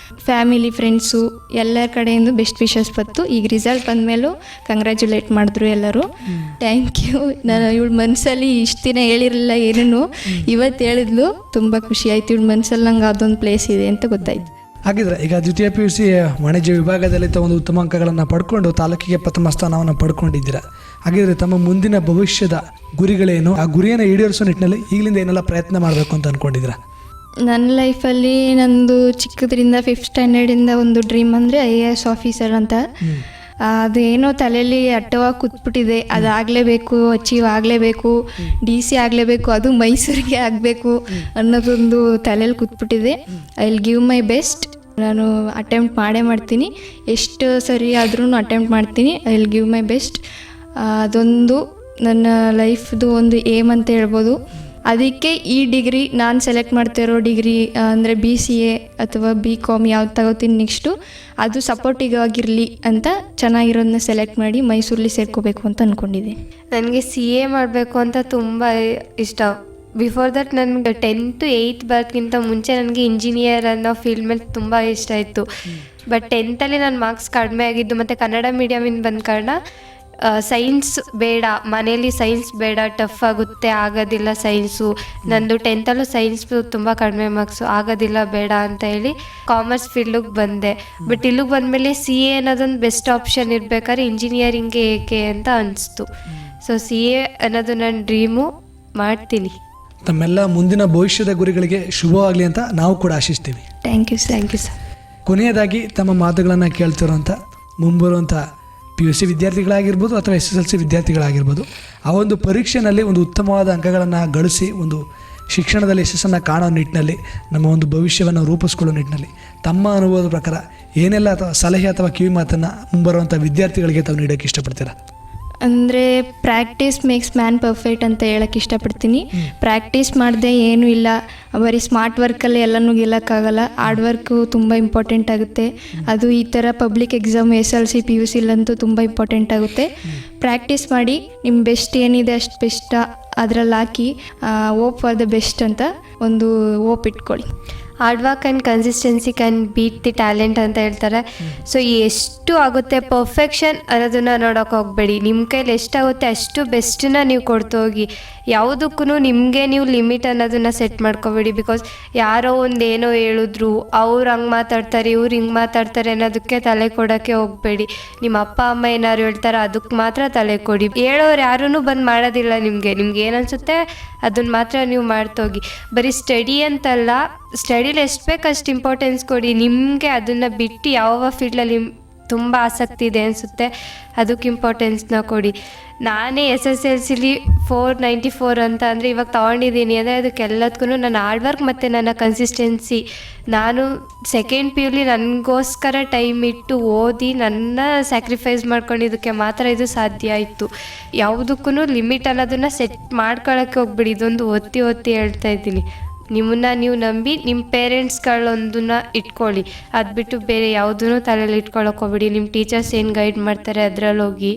ಫ್ಯಾಮಿಲಿ, ಫ್ರೆಂಡ್ಸು ಎಲ್ಲರ ಕಡೆಯಿಂದ ಬೆಸ್ಟ್ ವಿಶಸ್ ಬಂತು. ಈಗ ರಿಸಲ್ಟ್ ಬಂದಮೇಲೂ ಕಂಗ್ರ್ಯಾಚುಲೇಟ್ ಮಾಡಿದ್ರು ಎಲ್ಲರೂ. Thank you. ನಾನು ಇವಳ ಮನಸ್ಸಲ್ಲಿ ಇಷ್ಟು ದಿನ ಹೇಳಿರಲಿಲ್ಲ ಏನೂ, ಇವತ್ತು ಹೇಳಿದ್ಲು. ತುಂಬ ಖುಷಿ ಆಯಿತು. ಇವಳ ಮನಸ್ಸಲ್ಲಿ ನಂಗೆ ಅದೊಂದು ಪ್ಲೇಸ್ ಇದೆ ಅಂತ ಗೊತ್ತಾಯ್ತು. ಹಾಗಿದ್ರೆ ಈಗ ದ್ವಿತೀಯ PUC ವಾಣಿಜ್ಯ ವಿಭಾಗದಲ್ಲಿ ಒಂದು ಉತ್ತಮ ಅಂಕಗಳನ್ನು ಪಡ್ಕೊಂಡು ತಾಲೂಕಿಗೆ ಪ್ರಥಮ ಸ್ಥಾನವನ್ನು ಪಡ್ಕೊಂಡಿದ್ದೀರಾ. ಹಾಗಿದ್ರೆ ತಮ್ಮ ಮುಂದಿನ ಭವಿಷ್ಯದ ಗುರಿಗಳೇನು, ಆ ಗುರಿಯನ್ನು ಈಡೇರಿಸೋ ನಿಟ್ಟಿನಲ್ಲಿ ಈಗಲಿಂದ ಏನೆಲ್ಲ ಪ್ರಯತ್ನ ಮಾಡಬೇಕು ಅಂತ ಅಂದ್ಕೊಂಡಿದ್ದೀರಾ? ನನ್ನ ಲೈಫಲ್ಲಿ ನಂದು ಚಿಕ್ಕದ್ರಿಂದ 5th ಸ್ಟ್ಯಾಂಡರ್ಡಿಂದ ಒಂದು ಡ್ರೀಮ್ ಅಂದರೆ IAS ಆಫೀಸರ್ ಅಂತ. ಅದೇನೋ ತಲೆಯಲ್ಲಿ ಅಟ್ಟವಾಗಿ ಕೂತ್ಬಿಟ್ಟಿದೆ, ಅದಾಗಲೇಬೇಕು, ಅಚೀವ್ ಆಗಲೇಬೇಕು, DC ಆಗಲೇಬೇಕು, ಅದು ಮೈಸೂರಿಗೆ ಆಗಬೇಕು ಅನ್ನೋದೊಂದು ತಲೆಯಲ್ಲಿ ಕೂತ್ಬಿಟ್ಟಿದೆ. I will give my best. ನಾನು ಅಟೆಂಪ್ಟ್ ಮಾಡ್ತೀನಿ. ಎಷ್ಟು ಸರಿ ಆದ್ರೂ ಅಟೆಂಪ್ಟ್ ಮಾಡ್ತೀನಿ. I will give my best. ಅದೊಂದು ನನ್ನ ಲೈಫ್ದು ಒಂದು ಏಮ್ ಅಂತ ಹೇಳ್ಬೋದು. ಅದಕ್ಕೆ ಈ ಡಿಗ್ರಿ ನಾನು ಸೆಲೆಕ್ಟ್ ಮಾಡ್ತಿರೋ ಡಿಗ್ರಿ ಅಂದರೆ BCA ಅಥವಾ BCom ಯಾವ್ದು ತಗೋತೀನಿ ನೆಕ್ಸ್ಟು, ಅದು ಸಪೋರ್ಟಿವ್ ಆಗಿರಲಿ ಅಂತ ಚೆನ್ನಾಗಿರೋದನ್ನ ಸೆಲೆಕ್ಟ್ ಮಾಡಿ ಮೈಸೂರಲ್ಲಿ ಸೇರ್ಕೋಬೇಕು ಅಂತ ಅಂದ್ಕೊಂಡಿದ್ದೆ. ನನಗೆ CA ಮಾಡಬೇಕು ಅಂತ ತುಂಬ ಇಷ್ಟ. ಬಿಫೋರ್ ದಟ್ ನನಗೆ 10th to 8th ಬರೋಕ್ಕಿಂತ ಮುಂಚೆ ನನಗೆ ಇಂಜಿನಿಯರ್ ಅನ್ನೋ ಫೀಲ್ಡ್ ಮೇಲೆ ತುಂಬ ಇಷ್ಟ ಇತ್ತು. ಬಟ್ 10th ನನ್ನ ಮಾರ್ಕ್ಸ್ ಕಡಿಮೆ ಆಗಿದ್ದು ಮತ್ತು ಕನ್ನಡ ಮೀಡಿಯಮಿಂದ ಬಂದ ಕಾರಣ ಸೈನ್ಸ್ ಬೇಡ, ಮನೇಲಿ ಸೈನ್ಸ್ ಬೇಡ, ಟಫ್ ಆಗುತ್ತೆ, ಆಗೋದಿಲ್ಲ ಸೈನ್ಸು. ನಂದು 10th ಸೈನ್ಸ್ ತುಂಬ ಕಡಿಮೆ ಮಾರ್ಕ್ಸು, ಆಗೋದಿಲ್ಲ ಬೇಡ ಅಂತ ಹೇಳಿ ಕಾಮರ್ಸ್ ಫೀಲ್ಡಿಗೆ ಬಂದೆ. ಬಟ್ ಇಲ್ಲಿಗೆ ಬಂದಮೇಲೆ CA ಅನ್ನೋದೊಂದು ಬೆಸ್ಟ್ ಆಪ್ಷನ್ ಇರಬೇಕಾದ್ರೆ ಇಂಜಿನಿಯರಿಂಗ್ಗೆ ಏಕೆ ಅಂತ ಅನಿಸ್ತು. ಸೊ CA ಅನ್ನೋದು ನನ್ನ ಡ್ರೀಮು, ಮಾಡ್ತೀನಿ. ತಮ್ಮೆಲ್ಲ ಮುಂದಿನ ಭವಿಷ್ಯದ ಗುರಿಗಳಿಗೆ ಶುಭವಾಗಲಿ ಅಂತ ನಾವು ಕೂಡ ಆಶಿಸ್ತೀವಿ. Thank you sir. ಕೊನೆಯದಾಗಿ ತಮ್ಮ ಮಾತುಗಳನ್ನು ಕೇಳ್ತಿರೋಂಥ ಮುಂಬರುವಂಥ PUC ವಿದ್ಯಾರ್ಥಿಗಳಾಗಿರ್ಬೋದು ಅಥವಾ SSLC ವಿದ್ಯಾರ್ಥಿಗಳಾಗಿರ್ಬೋದು, ಆ ಒಂದು ಪರೀಕ್ಷೆಯಲ್ಲಿ ಒಂದು ಉತ್ತಮವಾದ ಅಂಕಗಳನ್ನು ಗಳಿಸಿ ಒಂದು ಶಿಕ್ಷಣದಲ್ಲಿ ಯಶಸ್ಸನ್ನು ಕಾಣೋ ನಿಟ್ಟಿನಲ್ಲಿ, ನಮ್ಮ ಒಂದು ಭವಿಷ್ಯವನ್ನು ರೂಪಿಸ್ಕೊಳ್ಳೋ ನಿಟ್ಟಿನಲ್ಲಿ ತಮ್ಮ ಅನುಭವದ ಪ್ರಕಾರ ಏನೆಲ್ಲ ಅಥವಾ ಸಲಹೆ ಅಥವಾ ಕಿವಿ ಮಾತನ್ನು ಮುಂಬರುವಂಥ ವಿದ್ಯಾರ್ಥಿಗಳಿಗೆ ತಾವು ನೀಡೋಕ್ಕೆ ಇಷ್ಟಪಡ್ತೀರಾ? ಅಂದರೆ ಪ್ರಾಕ್ಟೀಸ್ ಮೇಕ್ಸ್ ಮ್ಯಾನ್ ಪರ್ಫೆಕ್ಟ್ ಅಂತ ಹೇಳಕ್ಕೆ ಇಷ್ಟಪಡ್ತೀನಿ. ಪ್ರಾಕ್ಟೀಸ್ ಮಾಡದೆ ಏನೂ ಇಲ್ಲ, ಬರೀ ಸ್ಮಾರ್ಟ್ ವರ್ಕಲ್ಲಿ ಎಲ್ಲನೂ ಗೆಲ್ಲಕ್ಕಾಗಲ್ಲ. ಹಾರ್ಡ್ ವರ್ಕು ತುಂಬ ಇಂಪಾರ್ಟೆಂಟ್ ಆಗುತ್ತೆ. ಅದು ಈ ಥರ ಪಬ್ಲಿಕ್ ಎಕ್ಸಾಮ್ SLC PUCಲಂತೂ ತುಂಬ ಇಂಪಾರ್ಟೆಂಟ್ ಆಗುತ್ತೆ. ಪ್ರಾಕ್ಟೀಸ್ ಮಾಡಿ, ನಿಮ್ಮ ಬೆಸ್ಟ್ ಏನಿದೆ ಅಷ್ಟು ಬೆಸ್ಟ್ ಅದರಲ್ಲಿ ಹಾಕಿ, ಹೋಪ್ ಫಾರ್ ದ ಬೆಸ್ಟ್ ಅಂತ ಒಂದು ಹೋಪ್ ಇಟ್ಕೊಳ್ಳಿ. Hard work and consistency can beet the talent ಅಂತ ಹೇಳ್ತಾರೆ. ಸೊ ಎಷ್ಟು ಆಗುತ್ತೆ ಪರ್ಫೆಕ್ಷನ್ ಅನ್ನೋದನ್ನು ನೋಡೋಕೆ ಹೋಗಬೇಡಿ. ನಿಮ್ಮ ಕೈಲಿ ಎಷ್ಟಾಗುತ್ತೆ ಅಷ್ಟು ಬೆಸ್ಟನ್ನ ನೀವು ಕೊಡ್ತು ಹೋಗಿ. ಯಾವುದಕ್ಕೂ ನಿಮಗೆ ನೀವು ಲಿಮಿಟ್ ಅನ್ನೋದನ್ನು ಸೆಟ್ ಮಾಡ್ಕೋಬೇಡಿ. ಬಿಕಾಸ್ ಯಾರೋ ಒಂದೇನೋ ಹೇಳಿದ್ರು, ಅವ್ರು ಹಂಗೆ ಮಾತಾಡ್ತಾರೆ, ಇವ್ರು ಹಿಂಗೆ ಮಾತಾಡ್ತಾರೆ ಅನ್ನೋದಕ್ಕೆ ತಲೆ ಕೊಡೋಕ್ಕೆ ಹೋಗಬೇಡಿ. ನಿಮ್ಮ ಅಪ್ಪ ಅಮ್ಮ ಏನಾದ್ರು ಹೇಳ್ತಾರೆ ಅದಕ್ಕೆ ಮಾತ್ರ ತಲೆ ಕೊಡಿ. ಹೇಳೋರು ಯಾರೂ ಬಂದು ಮಾಡೋದಿಲ್ಲ ನಿಮಗೆ. ನಿಮ್ಗೆ ಏನನ್ಸುತ್ತೆ ಅದನ್ನು ಮಾತ್ರ ನೀವು ಮಾಡ್ತೋಗಿ. ಬರೀ ಸ್ಟಡಿ ಅಂತಲ್ಲ, ಸ್ಟಡೀಲಿ ಎಷ್ಟು ಬೇಕು ಅಷ್ಟು ಇಂಪಾರ್ಟೆನ್ಸ್ ಕೊಡಿ. ನಿಮಗೆ ಅದನ್ನು ಬಿಟ್ಟು ಯಾವ ಫೀಲ್ಡಲ್ಲಿ ತುಂಬ ಆಸಕ್ತಿ ಇದೆ ಅನಿಸುತ್ತೆ ಅದಕ್ಕೆ ಇಂಪಾರ್ಟೆನ್ಸ್ನ ಕೊಡಿ. ನಾನೇ SSLCಲಿ 494 ಅಂತ ಅಂದರೆ ಇವಾಗ ತೊಗೊಂಡಿದ್ದೀನಿ ಅಂದರೆ ಅದಕ್ಕೆಲ್ಲದಕ್ಕೂ ನನ್ನ ಹಾರ್ಡ್ ವರ್ಕ್ ಮತ್ತು ನನ್ನ ಕನ್ಸಿಸ್ಟೆನ್ಸಿ. ನಾನು ಸೆಕೆಂಡ್ PUಲಿ ನನಗೋಸ್ಕರ ಟೈಮ್ ಇಟ್ಟು ಓದಿ ನನ್ನ ಸ್ಯಾಕ್ರಿಫೈಸ್ ಮಾಡ್ಕೊಂಡಿದ್ದಕ್ಕೆ ಮಾತ್ರ ಇದು ಸಾಧ್ಯ ಆಯಿತು. ಯಾವುದಕ್ಕೂ ಲಿಮಿಟ್ ಅನ್ನೋದನ್ನು ಸೆಟ್ ಮಾಡ್ಕೊಳ್ಳೋಕ್ಕೆ ಹೋಗ್ಬಿಡಿ. ಇದೊಂದು ಒತ್ತಿ ಹೇಳ್ತಾ ಇದ್ದೀನಿ. ನಿಮ್ಮನ್ನು ನೀವು ನಂಬಿ ನಿಮ್ಮ ಪೇರೆಂಟ್ಸ್ಗಳೊಂದನ್ನ ಇಟ್ಕೊಳ್ಳಿ. ಅದು ಬಿಟ್ಟು ಬೇರೆ ಯಾವುದೂ ತಲೆಯಲ್ಲಿ ಇಟ್ಕೊಳ್ಳೋಕೆ ಹೋಗ್ಬಿಡಿ. ನಿಮ್ಮ ಟೀಚರ್ಸ್ ಏನು ಗೈಡ್ ಮಾಡ್ತಾರೆ ಅದರಲ್ಲಿ ಹೋಗಿ.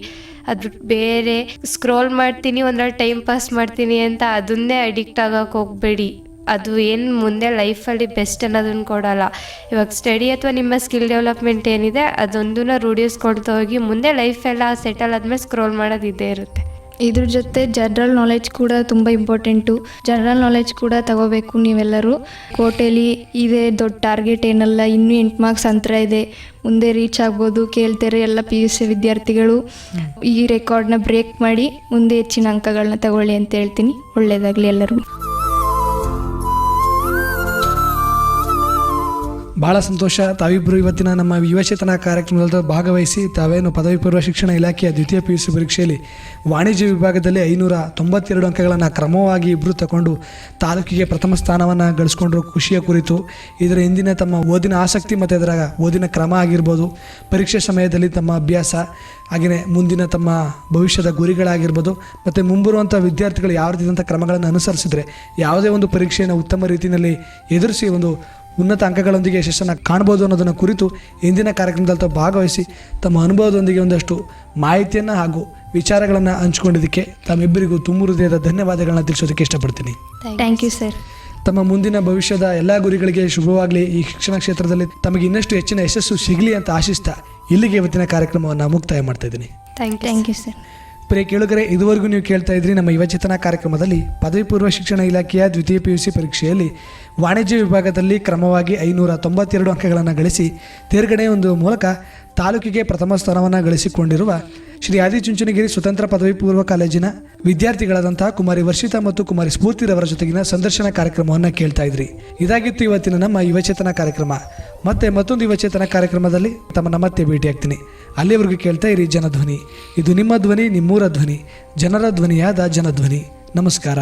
ಅದು ಬಿಟ್ಟು ಬೇರೆ ಸ್ಕ್ರೋಲ್ ಮಾಡ್ತೀನಿ, ಒಂದ್ರಲ್ಲಿ ಟೈಮ್ ಪಾಸ್ ಮಾಡ್ತೀನಿ ಅಂತ ಅದನ್ನೇ ಅಡಿಕ್ಟ್ ಆಗೋಕೆ ಹೋಗಬೇಡಿ. ಅದು ಏನು ಮುಂದೆ ಲೈಫಲ್ಲಿ ಬೆಸ್ಟ್ ಅನ್ನೋದನ್ನು ಕೊಡೋಲ್ಲ. ಇವಾಗ ಸ್ಟಡಿ ಅಥವಾ ನಿಮ್ಮ ಸ್ಕಿಲ್ ಡೆವಲಪ್ಮೆಂಟ್ ಏನಿದೆ ಅದೊಂದನ್ನ ರೂಢಿಸ್ಕೊಳ್ತಾ ಹೋಗಿ. ಮುಂದೆ ಲೈಫೆಲ್ಲ ಸೆಟಲ್ ಆದಮೇಲೆ ಸ್ಕ್ರೋಲ್ ಮಾಡೋದು ಇದ್ದೇ ಇರುತ್ತೆ. ಇದ್ರ ಜೊತೆ ಜನರಲ್ ನಾಲೆಡ್ಜ್ ಕೂಡ ತುಂಬ ಇಂಪಾರ್ಟೆಂಟು. ಜನರಲ್ ನಾಲೆಡ್ಜ್ ಕೂಡ ತಗೋಬೇಕು ನೀವೆಲ್ಲರೂ. ಕೋಟೆಲಿ ಇದೆ ದೊಡ್ಡ ಟಾರ್ಗೆಟ್ ಏನಲ್ಲ, ಇನ್ನೂ 8 ಮಾರ್ಕ್ಸ್ ಅಂತರ ಇದೆ, ಮುಂದೆ ರೀಚ್ ಆಗ್ಬೋದು. ಕೇಳ್ತಾರೆ ಎಲ್ಲ PUC ವಿದ್ಯಾರ್ಥಿಗಳು. ಈ ರೆಕಾರ್ಡ್ನ ಬ್ರೇಕ್ ಮಾಡಿ ಮುಂದೆ ಹೆಚ್ಚಿನ ಅಂಕಗಳನ್ನ ತಗೊಳ್ಳಿ ಅಂತ ಹೇಳ್ತೀನಿ. ಒಳ್ಳೆಯದಾಗಲಿ ಎಲ್ಲರಿಗೂ. ಭಾಳ ಸಂತೋಷ. ತಾವಿಬ್ಬರು ಇವತ್ತಿನ ನಮ್ಮ ಯುವಚೇತನ ಕಾರ್ಯಕ್ರಮದಲ್ಲಿ ಭಾಗವಹಿಸಿ ತಾವೇನು ಪದವಿ ಪೂರ್ವ ಶಿಕ್ಷಣ ಇಲಾಖೆಯ ದ್ವಿತೀಯ PUC ಪರೀಕ್ಷೆಯಲ್ಲಿ ವಾಣಿಜ್ಯ ವಿಭಾಗದಲ್ಲಿ 592 ಅಂಕಗಳನ್ನು ಕ್ರಮವಾಗಿ ಇಬ್ಬರು ತಗೊಂಡು ತಾಲೂಕಿಗೆ ಪ್ರಥಮ ಸ್ಥಾನವನ್ನು ಗಳಿಸ್ಕೊಂಡ್ರು. ಖುಷಿಯ ಕುರಿತು ಇದರ ಹಿಂದಿನ ತಮ್ಮ ಓದಿನ ಆಸಕ್ತಿ ಮತ್ತು ಅದರ ಓದಿನ ಕ್ರಮ ಆಗಿರ್ಬೋದು, ಪರೀಕ್ಷೆ ಸಮಯದಲ್ಲಿ ತಮ್ಮ ಅಭ್ಯಾಸ, ಹಾಗೆಯೇ ಮುಂದಿನ ತಮ್ಮ ಭವಿಷ್ಯದ ಗುರಿಗಳಾಗಿರ್ಬೋದು, ಮತ್ತು ಮುಂಬರುವಂಥ ವಿದ್ಯಾರ್ಥಿಗಳು ಯಾವ ರೀತಿಯಾದಂಥ ಕ್ರಮಗಳನ್ನು ಅನುಸರಿಸಿದರೆ ಯಾವುದೇ ಒಂದು ಪರೀಕ್ಷೆಯನ್ನು ಉತ್ತಮ ರೀತಿಯಲ್ಲಿ ಎದುರಿಸಿ ಒಂದು ಉನ್ನತ ಅಂಕಗಳೊಂದಿಗೆ ಯಶಸ್ಸನ್ನು ಕಾಣ್ಬೋದು ಅನ್ನೋದನ್ನು ಕುರಿತು ಇಂದಿನ ಕಾರ್ಯಕ್ರಮದಲ್ಲಿ ಭಾಗವಹಿಸಿ ತಮ್ಮ ಅನುಭವದೊಂದಿಗೆ ಒಂದಷ್ಟು ಮಾಹಿತಿಯನ್ನು ಹಾಗೂ ವಿಚಾರಗಳನ್ನು ಹಂಚಿಕೊಂಡಿದ್ದಕ್ಕೆ ತಮ್ಮಿಬ್ಬರಿಗೂ ತುಂಬ ಹೃದಯದ ಧನ್ಯವಾದಗಳನ್ನ ತಿಳಿಸೋದಕ್ಕೆ ಇಷ್ಟಪಡ್ತೀನಿ. Thank you sir. ತಮ್ಮ ಮುಂದಿನ ಭವಿಷ್ಯದ ಎಲ್ಲ ಗುರಿಗಳಿಗೆ ಶುಭವಾಗಲಿ. ಈ ಶಿಕ್ಷಣ ಕ್ಷೇತ್ರದಲ್ಲಿ ತಮಗೆ ಇನ್ನಷ್ಟು ಹೆಚ್ಚಿನ ಯಶಸ್ಸು ಸಿಗಲಿ ಅಂತ ಆಶಿಸ್ತಾ ಇಲ್ಲಿಗೆ ಇವತ್ತಿನ ಕಾರ್ಯಕ್ರಮವನ್ನು ಮುಕ್ತಾಯ ಮಾಡ್ತಾ ಇದ್ದೀನಿ. Thank you sir. ಪ್ರಿಯ ಕೇಳುಗರೆ, ಇದುವರೆಗೂ ನೀವು ಕೇಳ್ತಾ ಇದ್ರಿ ನಮ್ಮ ಯುವಚೇತನ ಕಾರ್ಯಕ್ರಮದಲ್ಲಿ ಪದವಿ ಪೂರ್ವ ಶಿಕ್ಷಣ ಇಲಾಖೆಯ ದ್ವಿತೀಯ PUC ಪರೀಕ್ಷೆಯಲ್ಲಿ ವಾಣಿಜ್ಯ ವಿಭಾಗದಲ್ಲಿ ಕ್ರಮವಾಗಿ 592 ಅಂಕಗಳನ್ನು ಗಳಿಸಿ ತೇರ್ಗಡೆ ಒಂದು ಮೂಲಕ ತಾಲೂಕಿಗೆ ಪ್ರಥಮ ಸ್ಥಾನವನ್ನು ಗಳಿಸಿಕೊಂಡಿರುವ ಶ್ರೀ ಆದಿಚುಂಚನಗಿರಿ ಸ್ವತಂತ್ರ ಪದವಿ ಪೂರ್ವ ಕಾಲೇಜಿನ ವಿದ್ಯಾರ್ಥಿಗಳಾದಂತಹ ಕುಮಾರಿ ವರ್ಷಿತಾ ಮತ್ತು ಕುಮಾರಿ ಸ್ಫೂರ್ತಿರವರ ಜೊತೆಗಿನ ಸಂದರ್ಶನ ಕಾರ್ಯಕ್ರಮವನ್ನು ಕೇಳ್ತಾ ಇದ್ರಿ. ಇದಾಗಿತ್ತು ಇವತ್ತಿನ ನಮ್ಮ ಯುವಚೇತನ ಕಾರ್ಯಕ್ರಮ. ಮತ್ತೆ ಮತ್ತೊಂದು ಯುವಚೇತನ ಕಾರ್ಯಕ್ರಮದಲ್ಲಿ ತಮ್ಮನ್ನ ಮತ್ತೆ ಭೇಟಿಯಾಗ್ತೀನಿ. ಅಲ್ಲಿವರೆಗೂ ಕೇಳ್ತಾ ಇರಿ ಜನಧ್ವನಿ. ಇದು ನಿಮ್ಮ ಧ್ವನಿ, ನಿಮ್ಮೂರ ಧ್ವನಿ, ಜನರ ಧ್ವನಿಯಾದ ಜನಧ್ವನಿ. ನಮಸ್ಕಾರ.